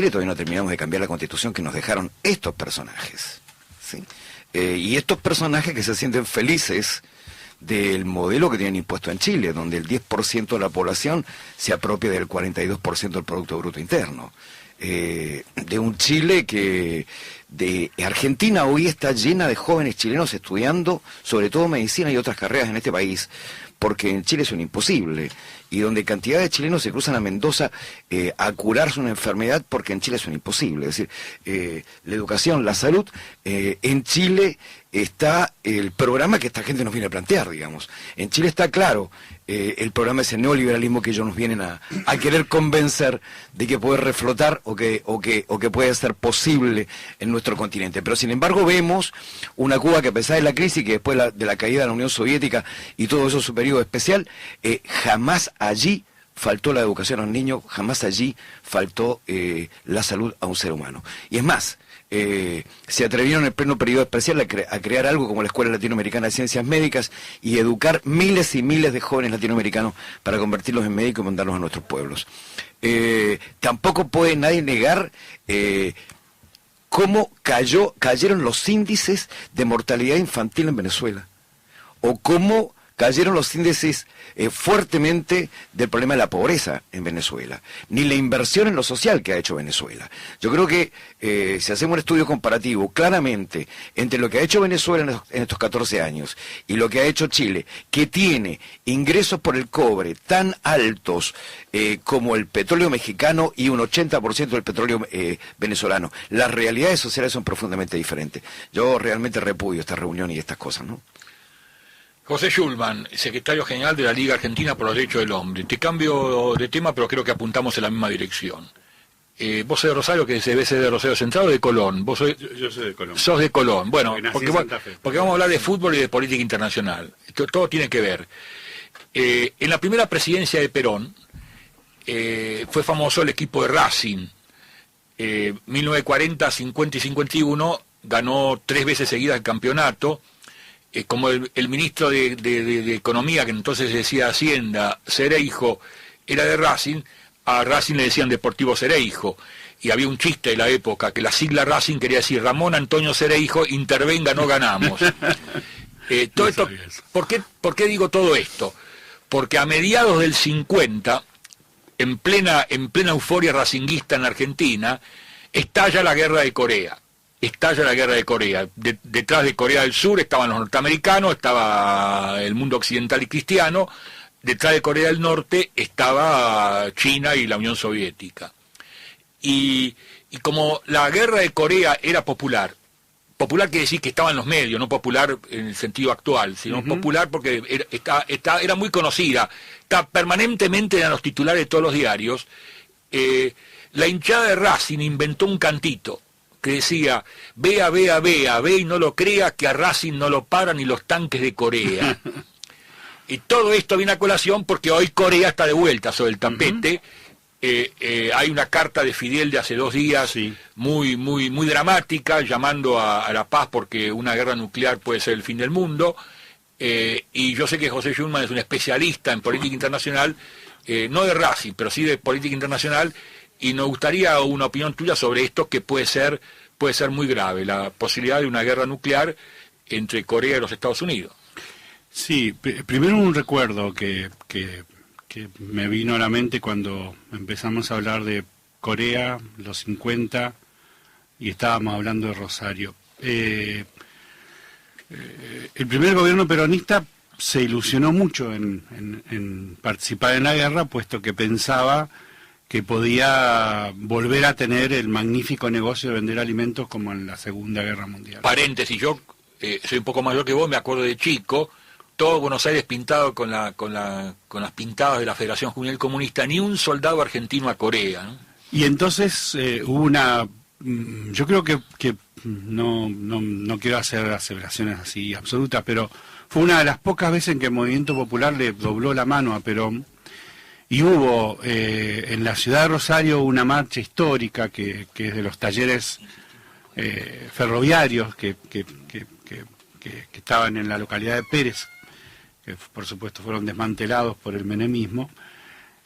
todavía no terminamos de cambiar la Constitución que nos dejaron estos personajes, ¿sí? Y estos personajes que se sienten felices del modelo que tienen impuesto en Chile, donde el 10% de la población se apropia del 42% del Producto Bruto Interno. De un Chile de Argentina hoy está llena de jóvenes chilenos estudiando, sobre todo medicina y otras carreras en este país, porque en Chile es un imposible, y donde cantidad de chilenos se cruzan a Mendoza a curarse una enfermedad, porque en Chile es un imposible. Es decir, la educación, la salud, en Chile está el programa que esta gente nos viene a plantear, digamos. En Chile está claro el programa, ese neoliberalismo que ellos nos vienen a querer convencer de que puede reflotar o que puede ser posible en nuestro continente. Pero sin embargo vemos una Cuba que, a pesar de la crisis, que después de la caída de la Unión Soviética y todo eso su periodo especial, jamás allí faltó la educación a un niño, jamás allí faltó la salud a un ser humano. Y es más, se atrevieron en pleno periodo especial a crear algo como la Escuela Latinoamericana de Ciencias Médicas y educar miles y miles de jóvenes latinoamericanos para convertirlos en médicos y mandarlos a nuestros pueblos. tampoco puede nadie negar cómo cayeron los índices de mortalidad infantil en Venezuela, o cómo cayeron los índices fuertemente del problema de la pobreza en Venezuela, ni la inversión en lo social que ha hecho Venezuela. Yo creo que si hacemos un estudio comparativo claramente entre lo que ha hecho Venezuela en estos 14 años y lo que ha hecho Chile, que tiene ingresos por el cobre tan altos como el petróleo mexicano y un 80% del petróleo venezolano, las realidades sociales son profundamente diferentes. Yo realmente repudio esta reunión y estas cosas, ¿no? José Schulman, secretario general de la Liga Argentina por los Derechos del Hombre. Te cambio de tema, pero creo que apuntamos en la misma dirección. Vos sos de Rosario, que se ve ser de Rosario Central, o de Colón. Yo soy de Colón. Sos de Colón. Bueno, porque vamos a hablar de fútbol y de política internacional. Todo tiene que ver. En la primera presidencia de Perón fue famoso el equipo de Racing. 1940, 50 y 51 ganó 3 veces seguidas el campeonato. Como el ministro de Economía, que entonces decía Hacienda, Cereijo, era de Racing, a Racing le decían Deportivo Cereijo, y había un chiste de la época, que la sigla Racing quería decir Ramón Antonio Cereijo, intervenga, no ganamos. Todo esto, ¿por qué digo todo esto? Porque a mediados del 50, en plena euforia racinguista en Argentina, estalla la guerra de Corea. Detrás de Corea del Sur estaban los norteamericanos, estaba el mundo occidental y cristiano. Detrás de Corea del Norte estaba China y la Unión Soviética. Y como la guerra de Corea era popular quiere decir que estaba en los medios, no popular en el sentido actual, sino popular porque era muy conocida, está permanentemente en los titulares de todos los diarios. La hinchada de Racing inventó un cantito que decía: vea y no lo crea, que a Racing no lo paran ni los tanques de Corea. Y todo esto viene a colación porque hoy Corea está de vuelta sobre el tapete. Hay una carta de Fidel de hace 2 días, sí, muy dramática, llamando a la paz porque una guerra nuclear puede ser el fin del mundo. Y yo sé que José Schulman es un especialista en política internacional, no de Racing, pero sí de política internacional, y nos gustaría una opinión tuya sobre esto, que puede ser muy grave, la posibilidad de una guerra nuclear entre Corea y los Estados Unidos. Sí, primero un recuerdo que me vino a la mente cuando empezamos a hablar de Corea, los 50, y estábamos hablando de Rosario. El primer gobierno peronista se ilusionó mucho en participar en la guerra, puesto que pensaba que podía volver a tener el magnífico negocio de vender alimentos como en la Segunda Guerra Mundial. Paréntesis, yo soy un poco mayor que vos, me acuerdo de chico, todo Buenos Aires pintado con las pintadas de la Federación Juvenil Comunista, ni un soldado argentino a Corea, ¿no? Y entonces hubo una... Yo creo que no quiero hacer aseveraciones así absolutas, pero fue una de las pocas veces en que el Movimiento Popular le dobló la mano a Perón. Y hubo en la ciudad de Rosario una marcha histórica que es de los talleres ferroviarios que estaban en la localidad de Pérez, que por supuesto fueron desmantelados por el menemismo,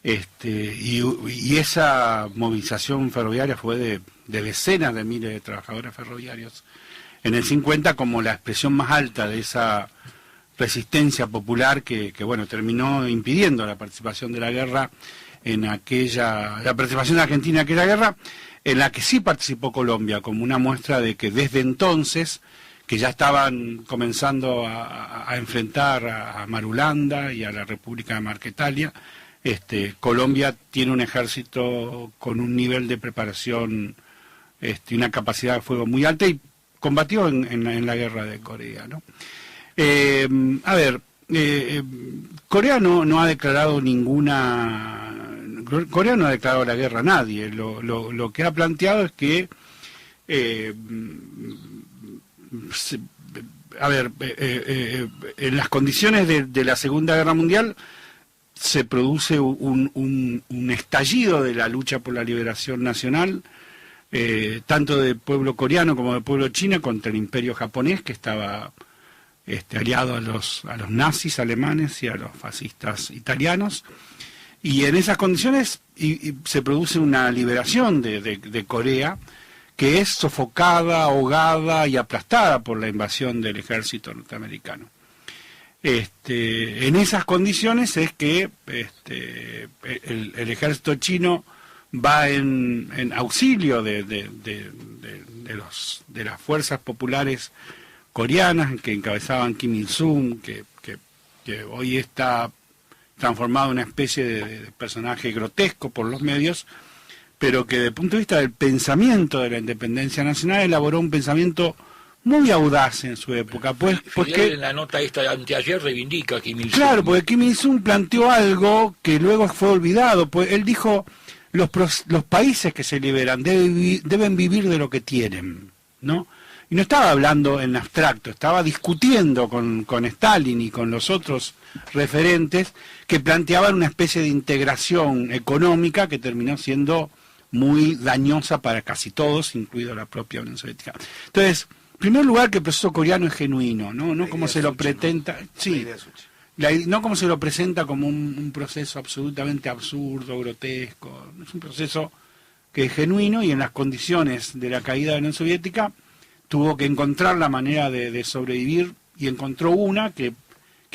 y esa movilización ferroviaria fue de decenas de miles de trabajadores ferroviarios en el 50 como la expresión más alta de esa resistencia popular que bueno, terminó impidiendo la participación de la guerra la participación de Argentina en aquella guerra, en la que sí participó Colombia, como una muestra de que desde entonces, que ya estaban comenzando a enfrentar a Marulanda y a la República de Marquetalia, Colombia tiene un ejército con un nivel de preparación y una capacidad de fuego muy alta, y combatió en la guerra de Corea, ¿no? Corea no ha declarado Corea no ha declarado la guerra a nadie. Lo que ha planteado es que en las condiciones de la Segunda Guerra Mundial se produce un estallido de la lucha por la liberación nacional, tanto del pueblo coreano como del pueblo chino, contra el imperio japonés, que estaba aliado a los nazis alemanes y a los fascistas italianos, Y en esas condiciones y se produce una liberación de Corea, que es sofocada, ahogada y aplastada por la invasión del ejército norteamericano. En esas condiciones es que el ejército chino va en auxilio de las fuerzas populares coreanas que encabezaban Kim Il-sung, que hoy está transformado en una especie de personaje grotesco por los medios, pero que desde el punto de vista del pensamiento de la independencia nacional elaboró un pensamiento muy audaz en su época. Pues en la nota esta de anteayer reivindica a Kim Il-sung. Claro, porque Kim Il-sung planteó algo que luego fue olvidado. Pues él dijo, los países que se liberan deben vivir de lo que tienen, ¿no? Y no estaba hablando en abstracto, estaba discutiendo con Stalin y con los otros referentes que planteaban una especie de integración económica que terminó siendo muy dañosa para casi todos, incluido la propia Unión Soviética. Entonces, en primer lugar, que el proceso coreano es genuino, no como se lo pretenda, sí, no como se lo presenta como un proceso absolutamente absurdo, grotesco. Es un proceso que es genuino y en las condiciones de la caída de la Unión Soviética tuvo que encontrar la manera de sobrevivir y encontró una que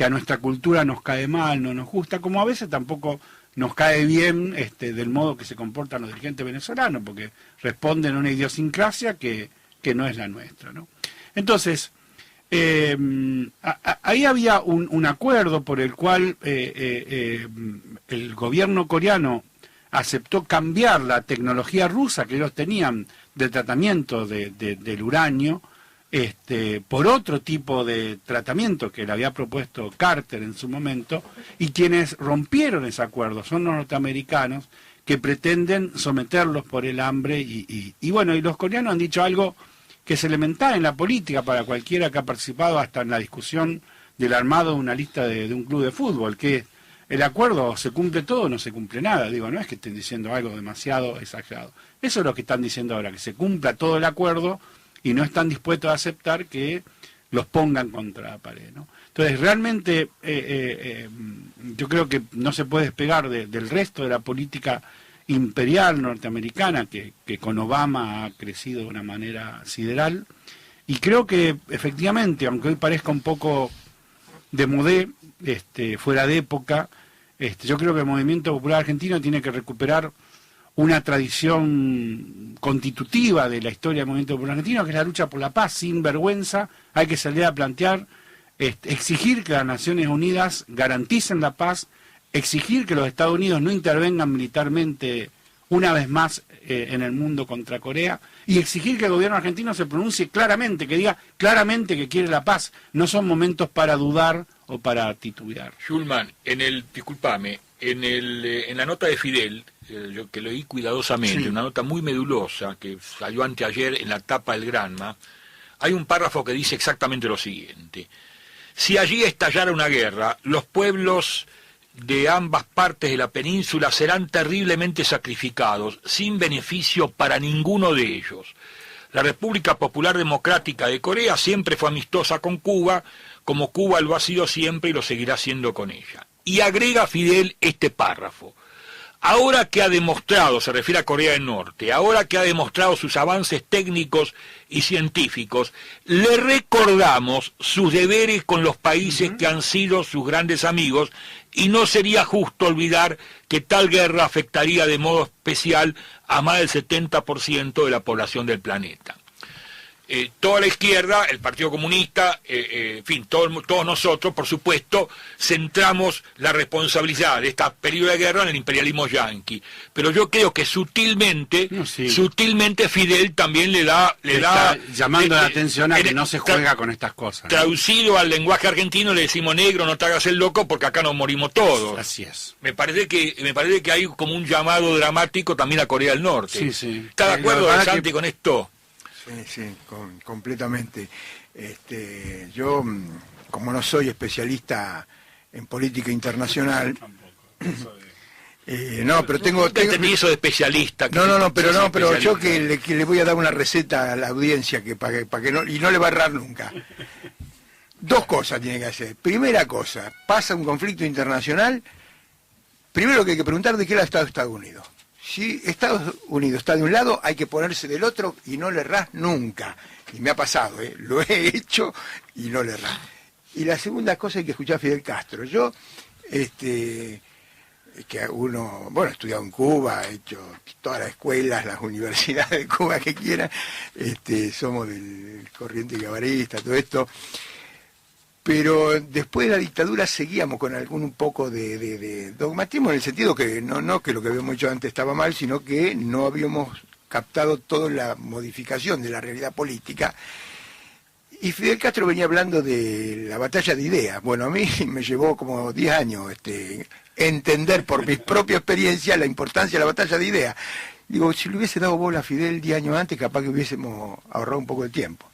a nuestra cultura nos cae mal, no nos gusta, como a veces tampoco nos cae bien del modo que se comportan los dirigentes venezolanos, porque responden a una idiosincrasia que no es la nuestra, ¿no? Entonces, ahí había un acuerdo por el cual el gobierno coreano aceptó cambiar la tecnología rusa que ellos tenían del tratamiento del uranio por otro tipo de tratamiento que le había propuesto Carter en su momento, y quienes rompieron ese acuerdo son los norteamericanos, que pretenden someterlos por el hambre y los coreanos han dicho algo que es elemental en la política para cualquiera que ha participado hasta en la discusión del armado de una lista de un club de fútbol, que el acuerdo se cumple todo o no se cumple nada. Digo, no es que estén diciendo algo demasiado exagerado. Eso es lo que están diciendo ahora, que se cumpla todo el acuerdo y no están dispuestos a aceptar que los pongan contra la pared, ¿no? Entonces, realmente yo creo que no se puede despegar del resto de la política imperial norteamericana, que con Obama ha crecido de una manera sideral, y creo que efectivamente, aunque hoy parezca un poco de modé, fuera de época, yo creo que el movimiento popular argentino tiene que recuperar una tradición constitutiva de la historia del movimiento popular argentino, que es la lucha por la paz, sin vergüenza. Hay que salir a plantear, exigir que las Naciones Unidas garanticen la paz, exigir que los Estados Unidos no intervengan militarmente una vez más en el mundo contra Corea, y exigir que el gobierno argentino se pronuncie claramente, que diga claramente que quiere la paz. No son momentos para dudar o para titubear. Schulman, disculpame, en la nota de Fidel, yo que leí cuidadosamente, Sí. una nota muy medulosa que salió anteayer en la tapa del Granma, hay un párrafo que dice exactamente lo siguiente: si allí estallara una guerra, los pueblos de ambas partes de la península serán terriblemente sacrificados, sin beneficio para ninguno de ellos. La República Popular Democrática de Corea siempre fue amistosa con Cuba, como Cuba lo ha sido siempre y lo seguirá siendo con ella. Y agrega Fidel este párrafo: ahora que ha demostrado, se refiere a Corea del Norte, ahora que ha demostrado sus avances técnicos y científicos, le recordamos sus deberes con los países que han sido sus grandes amigos, y no sería justo olvidar que tal guerra afectaría de modo especial a más del 70% de la población del planeta. Toda la izquierda, el Partido Comunista, en fin, todos nosotros, por supuesto, centramos la responsabilidad de esta periodo de guerra en el imperialismo yanqui. Pero yo creo que sutilmente Fidel también le da llamando la atención a que no se juega con estas cosas, ¿no? Traducido al lenguaje argentino le decimos: negro, no te hagas el loco porque acá nos morimos todos. Así es. Me parece que hay como un llamado dramático también a Corea del Norte. Sí, sí. ¿Está de acuerdo, Santi, con esto? Sí, completamente. Yo, como no soy especialista en política internacional, no, pero tengo entendí eso de especialista. Pero yo que le voy a dar una receta a la audiencia para que no, y no le va a errar nunca. Dos cosas tiene que hacer. Primera cosa, pasa un conflicto internacional, primero que hay que preguntar de qué lado está Estados Unidos. Si Estados Unidos está de un lado, hay que ponerse del otro y no le errás nunca. Y me ha pasado, lo he hecho y no le errás. Y la segunda cosa hay que escuchar a Fidel Castro. Yo, que uno, bueno, he estudiado en Cuba, he hecho todas las escuelas, las universidades de Cuba que quieran, somos del corriente guevarista, todo esto. Pero después de la dictadura seguíamos con un poco de dogmatismo, en el sentido que no que lo que habíamos hecho antes estaba mal, sino que no habíamos captado toda la modificación de la realidad política. Y Fidel Castro venía hablando de la batalla de ideas. Bueno, a mí me llevó como 10 años entender por mi propia experiencia la importancia de la batalla de ideas. Digo, si le hubiese dado bola a Fidel 10 años antes, capaz que hubiésemos ahorrado un poco de tiempo.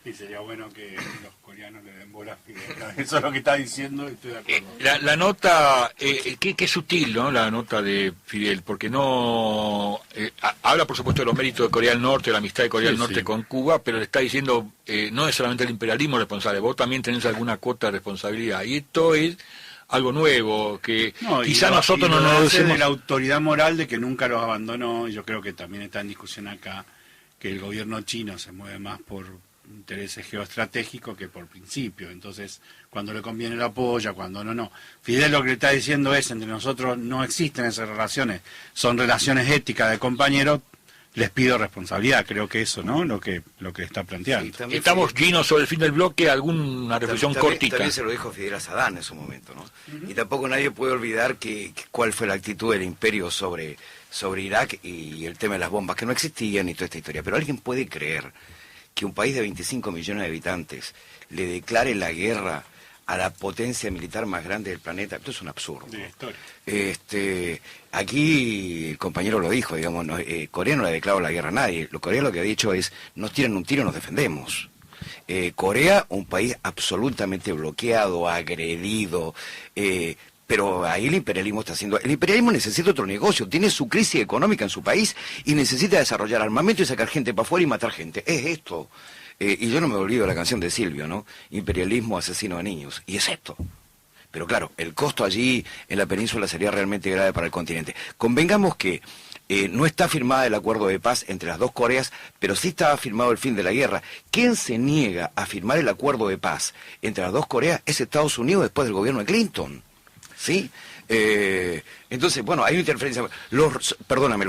Y sería bueno que los coreanos le den bola a Fidel. Eso es lo que está diciendo y estoy de acuerdo. La nota, qué sutil, ¿no? La nota de Fidel, porque no habla, por supuesto, de los méritos de Corea del Norte, de la amistad de Corea del Norte con Cuba, pero le está diciendo, no es solamente el imperialismo responsable, vos también tenés alguna cuota de responsabilidad. Y esto es algo nuevo, que quizá nosotros no nos de la autoridad moral de que nunca los abandonó, y yo creo que también está en discusión acá, que el gobierno chino se mueve más por intereses geoestratégicos que por principio. Entonces, cuando le conviene lo apoya, cuando no. Fidel lo que le está diciendo es, entre nosotros no existen esas relaciones, son relaciones éticas de compañeros, les pido responsabilidad. Creo que eso, ¿no? Lo que está planteando. Sí, estamos llenos sobre el fin del bloque, alguna reflexión cortita. También se lo dijo Fidel a Saddam en su momento, ¿no? Y tampoco nadie puede olvidar cuál fue la actitud del imperio sobre Irak y el tema de las bombas, que no existían y toda esta historia. Pero alguien puede creer que un país de 25 millones de habitantes le declare la guerra a la potencia militar más grande del planeta. Esto es un absurdo. Aquí el compañero lo dijo, digamos, Corea no le ha declarado la guerra a nadie. Corea lo que ha dicho es, nos tiran un tiro, nos defendemos. Corea, un país absolutamente bloqueado, agredido, pero ahí el imperialismo está haciendo... El imperialismo necesita otro negocio, tiene su crisis económica en su país y necesita desarrollar armamento y sacar gente para afuera y matar gente. Es esto. Y yo no me olvido de la canción de Silvio, ¿no? Imperialismo asesino de niños. Y es esto. Pero claro, el costo allí en la península sería realmente grave para el continente. Convengamos que no está firmado el acuerdo de paz entre las dos Coreas, pero sí estaba firmado el fin de la guerra. ¿Quién se niega a firmar el acuerdo de paz entre las dos Coreas? Es Estados Unidos después del gobierno de Clinton. ¿Sí? Entonces, bueno, hay una interferencia. Los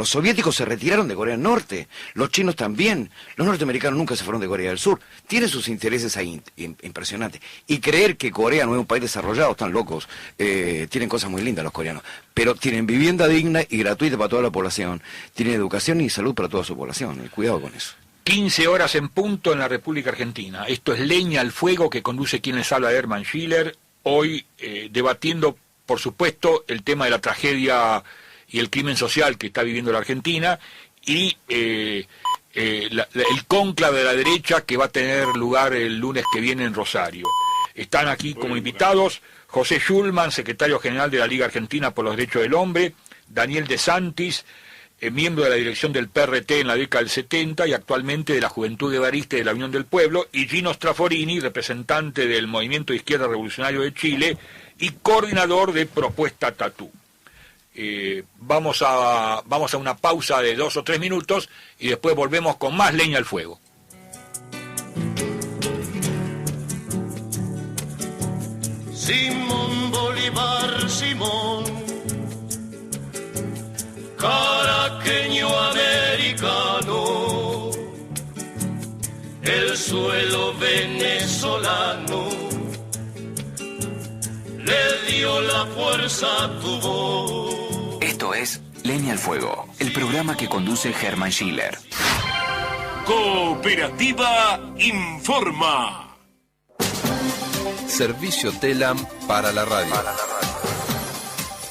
soviéticos se retiraron de Corea del Norte, los chinos también, los norteamericanos nunca se fueron de Corea del Sur. Tienen sus intereses ahí impresionantes. Y creer que Corea no es un país desarrollado, están locos. Tienen cosas muy lindas los coreanos, pero tienen vivienda digna y gratuita para toda la población, tienen educación y salud para toda su población. Cuidado con eso. 15 horas en punto en la República Argentina. Esto es Leña al Fuego, que conduce quien les habla, Hermann Schiller, hoy debatiendo, por supuesto, el tema de la tragedia y el crimen social que está viviendo la Argentina y el cónclave de la derecha que va a tener lugar el lunes que viene en Rosario. Están aquí como invitados José Schulman, secretario general de la Liga Argentina por los Derechos del Hombre, Daniel De Santis, miembro de la dirección del PRT en la década del 70 y actualmente de la Juventud Guevarista y de la Unión del Pueblo, y Gino Straforini, representante del Movimiento de Izquierda Revolucionario de Chile y coordinador de Propuesta Tatú. Vamos a una pausa de 2 o 3 minutos y después volvemos con más Leña al Fuego. Simón Bolívar, Simón, caraqueño americano, el suelo venezolano le dio la fuerza a tu voz. Esto es Leña al Fuego, el programa que conduce Hermann Schiller. Cooperativa informa. Servicio TELAM para la radio.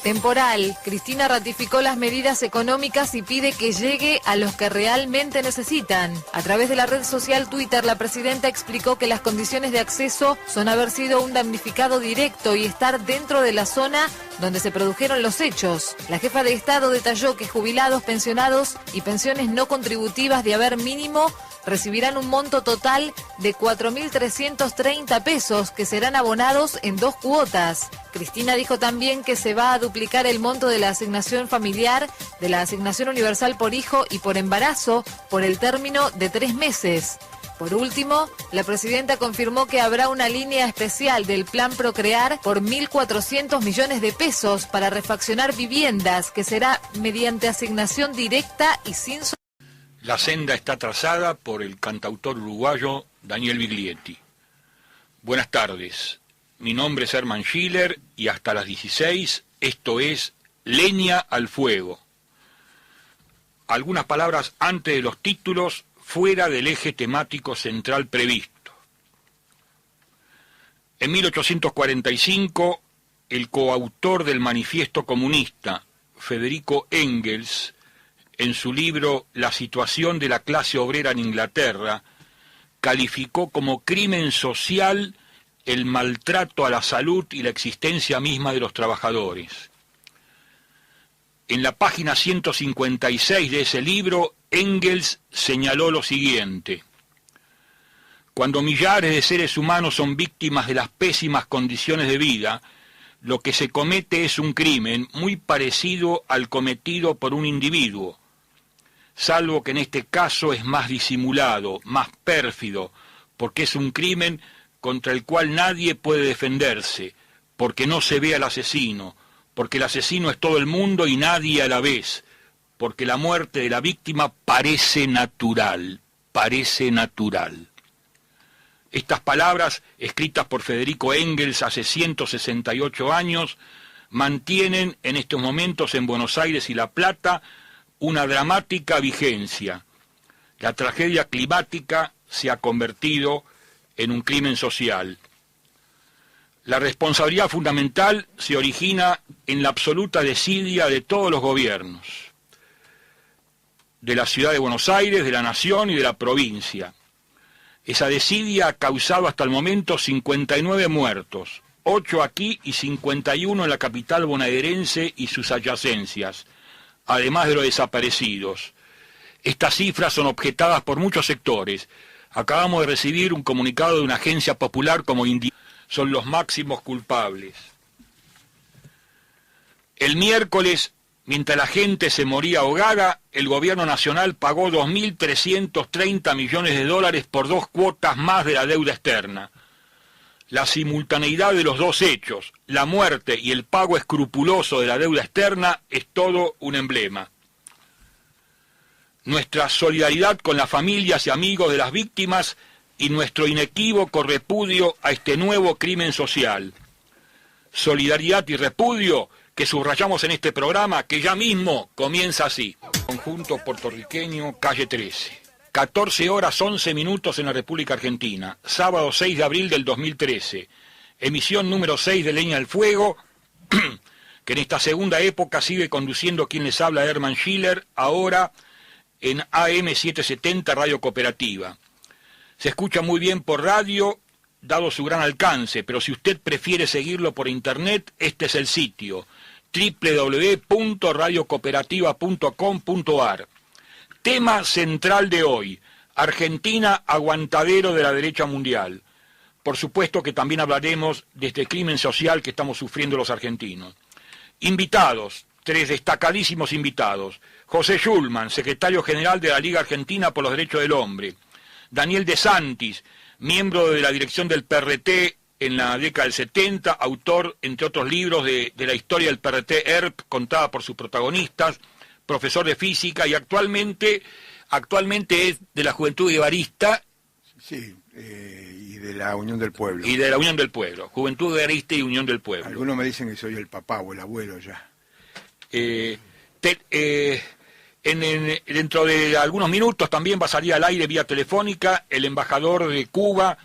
Temporal. Cristina ratificó las medidas económicas y pide que llegue a los que realmente necesitan. A través de la red social Twitter, la presidenta explicó que las condiciones de acceso son haber sido un damnificado directo y estar dentro de la zona donde se produjeron los hechos. La jefa de Estado detalló que jubilados, pensionados y pensiones no contributivas de haber mínimo recibirán un monto total de 4.330 pesos que serán abonados en 2 cuotas. Cristina dijo también que se va a duplicar el monto de la asignación familiar, de la asignación universal por hijo y por embarazo por el término de 3 meses. Por último, la presidenta confirmó que habrá una línea especial del Plan Procrear por 1.400 millones de pesos para refaccionar viviendas, que será mediante asignación directa y sin... La senda está trazada por el cantautor uruguayo Daniel Biglietti. Buenas tardes, mi nombre es Herman Schiller y hasta las 16 esto es Leña al Fuego. Algunas palabras antes de los títulos, fuera del eje temático central previsto. En 1845, el coautor del Manifiesto Comunista, Federico Engels, en su libro La situación de la clase obrera en Inglaterra, calificó como crimen social el maltrato a la salud y la existencia misma de los trabajadores. En la página 156 de ese libro, Engels señaló lo siguiente: cuando millares de seres humanos son víctimas de las pésimas condiciones de vida, lo que se comete es un crimen muy parecido al cometido por un individuo, salvo que en este caso es más disimulado, más pérfido, porque es un crimen contra el cual nadie puede defenderse, porque no se ve al asesino, porque el asesino es todo el mundo y nadie a la vez, porque la muerte de la víctima parece natural, parece natural. Estas palabras, escritas por Federico Engels hace 168 años, mantienen en estos momentos en Buenos Aires y La Plata una dramática vigencia. La tragedia climática se ha convertido en un crimen social. La responsabilidad fundamental se origina en la absoluta desidia de todos los gobiernos, de la ciudad de Buenos Aires, de la nación y de la provincia. Esa desidia ha causado hasta el momento 59 muertos, 8 aquí y 51 en la capital bonaerense y sus adyacencias, además de los desaparecidos. Estas cifras son objetadas por muchos sectores. Acabamos de recibir un comunicado de una agencia popular como son los máximos culpables. El miércoles, mientras la gente se moría ahogada, el gobierno nacional pagó 2.330 millones de dólares por 2 cuotas más de la deuda externa. La simultaneidad de los dos hechos, la muerte y el pago escrupuloso de la deuda externa, es todo un emblema. Nuestra solidaridad con las familias y amigos de las víctimas y nuestro inequívoco repudio a este nuevo crimen social. Solidaridad y repudio que subrayamos en este programa, que ya mismo comienza así. Conjunto puertorriqueño, calle 13. 14 horas 11 minutos en la República Argentina. Sábado 6 de abril del 2013. Emisión número 6 de Leña al Fuego, que en esta segunda época sigue conduciendo quien les habla, Herman Schiller, ahora en AM 770 Radio Cooperativa. Se escucha muy bien por radio, dado su gran alcance, pero si usted prefiere seguirlo por internet, este es el sitio, www.radiocooperativa.com.ar. Tema central de hoy: Argentina, aguantadero de la derecha mundial. Por supuesto que también hablaremos de este crimen social que estamos sufriendo los argentinos. Invitados, 3 destacadísimos invitados: José Schulman, secretario general de la Liga Argentina por los Derechos del Hombre; Daniel De Santis, miembro de la dirección del PRT en la década del 70, autor, entre otros libros, de la historia del PRT ERP, contada por sus protagonistas, profesor de física y actualmente es de la Juventud Guevarista. Sí, y de la Unión del Pueblo. Y de la Unión del Pueblo, Juventud Guevarista y Unión del Pueblo. Algunos me dicen que soy el papá o el abuelo ya. Dentro de algunos minutos también va a salir al aire vía telefónica el embajador de Cuba,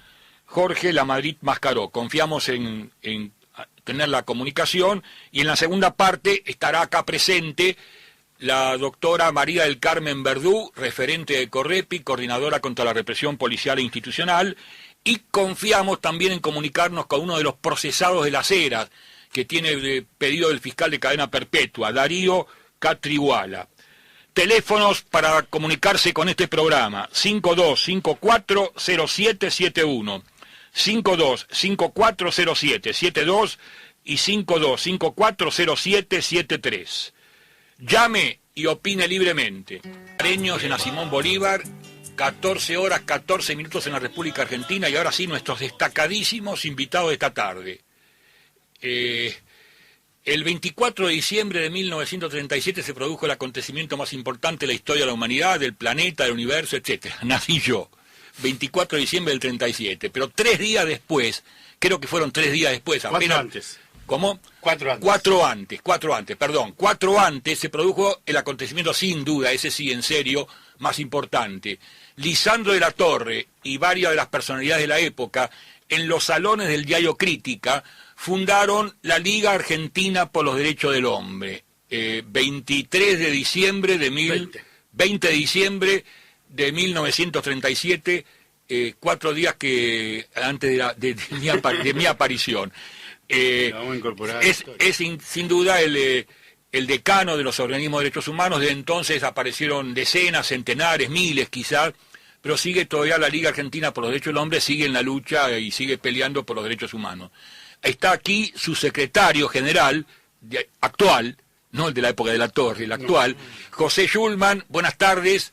Jorge Lamadrid Mascaró. Confiamos en tener la comunicación, y en la segunda parte estará acá presente la doctora María del Carmen Verdú, referente de Correpi, coordinadora contra la represión policial e institucional, y confiamos también en comunicarnos con uno de los procesados de las Heras, que tiene pedido del fiscal de cadena perpetua, Darío Catriguala. Teléfonos para comunicarse con este programa: 52540771, 52540772 y 52540773. Llame y opine libremente. Areños en la Simón Bolívar, 14 horas 14 minutos en la República Argentina, y ahora sí nuestros destacadísimos invitados de esta tarde. El 24 de diciembre de 1937 se produjo el acontecimiento más importante de la historia de la humanidad, del planeta, del universo, etc. Nací yo, 24 de diciembre del 37, pero 3 días después, creo que fueron 3 días después, apenas... 4 antes. ¿Cómo? 4 antes. 4 antes se produjo el acontecimiento, sin duda, ese sí, en serio, más importante. Lisandro de la Torre y varias de las personalidades de la época, en los salones del diario Crítica, fundaron la Liga Argentina por los Derechos del Hombre. 23 de diciembre de 20 de diciembre de 1937, 4 días que antes de mi aparición. Vamos a incorporar sin duda el decano de los organismos de derechos humanos. De entonces aparecieron decenas, centenares, miles quizás, pero sigue todavía la Liga Argentina por los Derechos del Hombre, sigue en la lucha y sigue peleando por los derechos humanos. Está aquí su secretario general actual, no el de la época de la Torre, el actual, José Schulman. Buenas tardes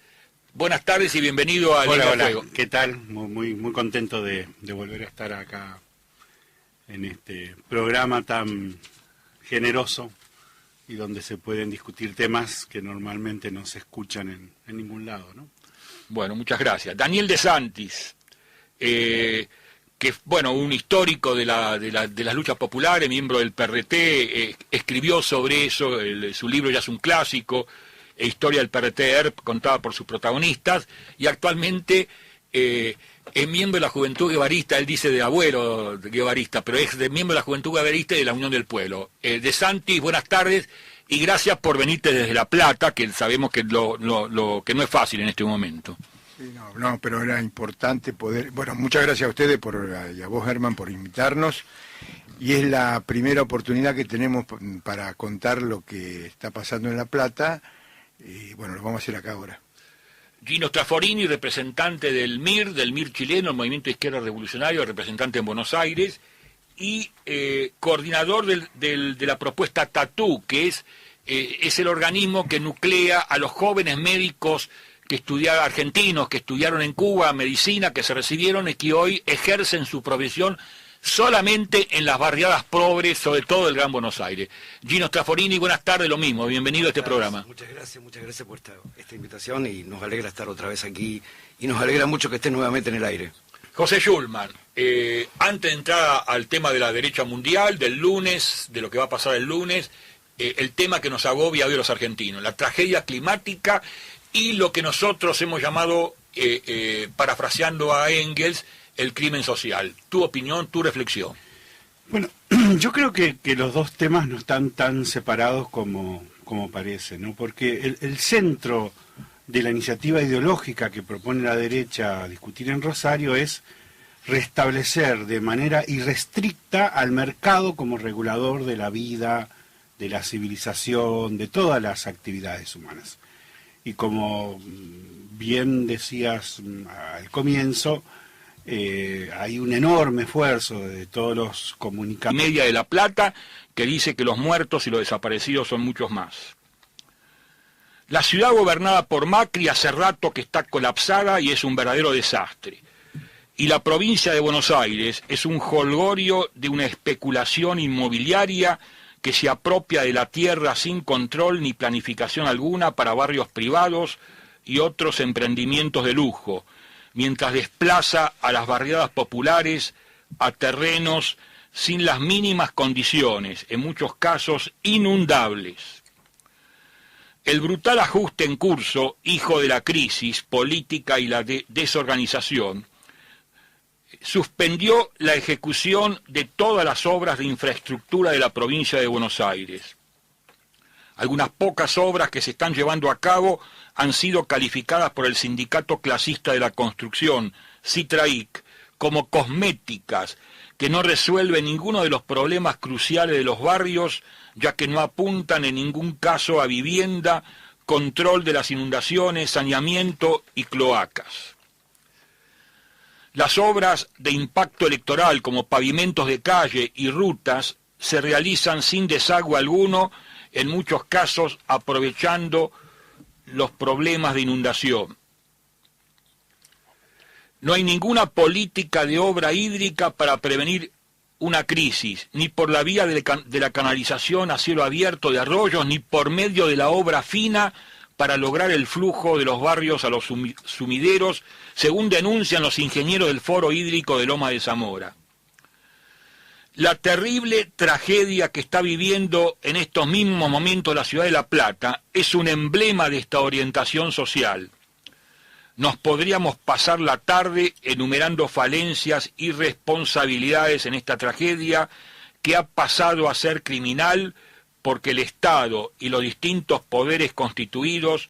y bienvenido a Liga Fuego. ¿Qué tal? Muy contento de volver a estar acá en este programa tan generoso y donde se pueden discutir temas que normalmente no se escuchan en ningún lado, ¿no? Bueno, muchas gracias. Daniel De Santis, que bueno, un histórico de las luchas populares, miembro del PRT, escribió sobre eso, su libro ya es un clásico, Historia del PRT, contada por sus protagonistas, y actualmente es miembro de la Juventud Guevarista. Él dice de abuelo guevarista, pero es miembro de la Juventud Guevarista y de la Unión del Pueblo. De Santis, buenas tardes y gracias por venirte desde La Plata, que sabemos que que no es fácil en este momento. Sí, no, pero era importante poder... Bueno, muchas gracias a ustedes y a vos, Herman, por invitarnos. Y es la primera oportunidad que tenemos para contar lo que está pasando en La Plata. Y bueno, lo vamos a hacer acá ahora. Gino Straforini, representante del MIR chileno, el Movimiento de Izquierda Revolucionario, representante en Buenos Aires, y coordinador de la propuesta TATU, que es el organismo que nuclea a los jóvenes médicos argentinos que estudiaron en Cuba medicina, que se recibieron y que hoy ejercen su profesión solamente en las barriadas pobres, sobre todo del Gran Buenos Aires. Gino Straforini, buenas tardes, lo mismo, bienvenido a este programa. Muchas gracias por esta invitación, y nos alegra estar otra vez aquí y nos alegra mucho que estés nuevamente en el aire. José Schulman, antes de entrar al tema de la derecha mundial, del lunes, de lo que va a pasar el lunes, el tema que nos agobia hoy a los argentinos, la tragedia climática y lo que nosotros hemos llamado, parafraseando a Engels, el crimen social. Tu opinión, tu reflexión. Bueno, yo creo que los dos temas no están tan separados como parece, ¿no? Porque el centro de la iniciativa ideológica que propone la derecha a discutir en Rosario es restablecer de manera irrestricta al mercado como regulador de la vida, de la civilización, de todas las actividades humanas. Y como bien decías al comienzo, hay un enorme esfuerzo de todos los comunicadores. Media de La Plata, que dice que los muertos y los desaparecidos son muchos más. La ciudad gobernada por Macri hace rato que está colapsada y es un verdadero desastre. Y la provincia de Buenos Aires es un jolgorio de una especulación inmobiliaria que se apropia de la tierra sin control ni planificación alguna para barrios privados y otros emprendimientos de lujo, mientras desplaza a las barriadas populares a terrenos sin las mínimas condiciones, en muchos casos inundables. El brutal ajuste en curso, hijo de la crisis política y la desorganización, suspendió la ejecución de todas las obras de infraestructura de la provincia de Buenos Aires. Algunas pocas obras que se están llevando a cabo han sido calificadas por el Sindicato Clasista de la Construcción, CITRAIC, como cosméticas, que no resuelven ninguno de los problemas cruciales de los barrios, ya que no apuntan en ningún caso a vivienda control de las inundaciones, saneamiento y cloacas. Las obras de impacto electoral como pavimentos de calle y rutas se realizan sin desagüe alguno, en muchos casos aprovechando los problemas de inundación. No hay ninguna política de obra hídrica para prevenir una crisis, ni por la vía de la canalización a cielo abierto de arroyos, ni por medio de la obra fina para lograr el flujo de los barrios a los sumideros, según denuncian los ingenieros del Foro Hídrico de Loma de Zamora. La terrible tragedia que está viviendo en estos mismos momentos la ciudad de La Plata es un emblema de esta orientación social. Nos podríamos pasar la tarde enumerando falencias y responsabilidades en esta tragedia que ha pasado a ser criminal porque el Estado y los distintos poderes constituidos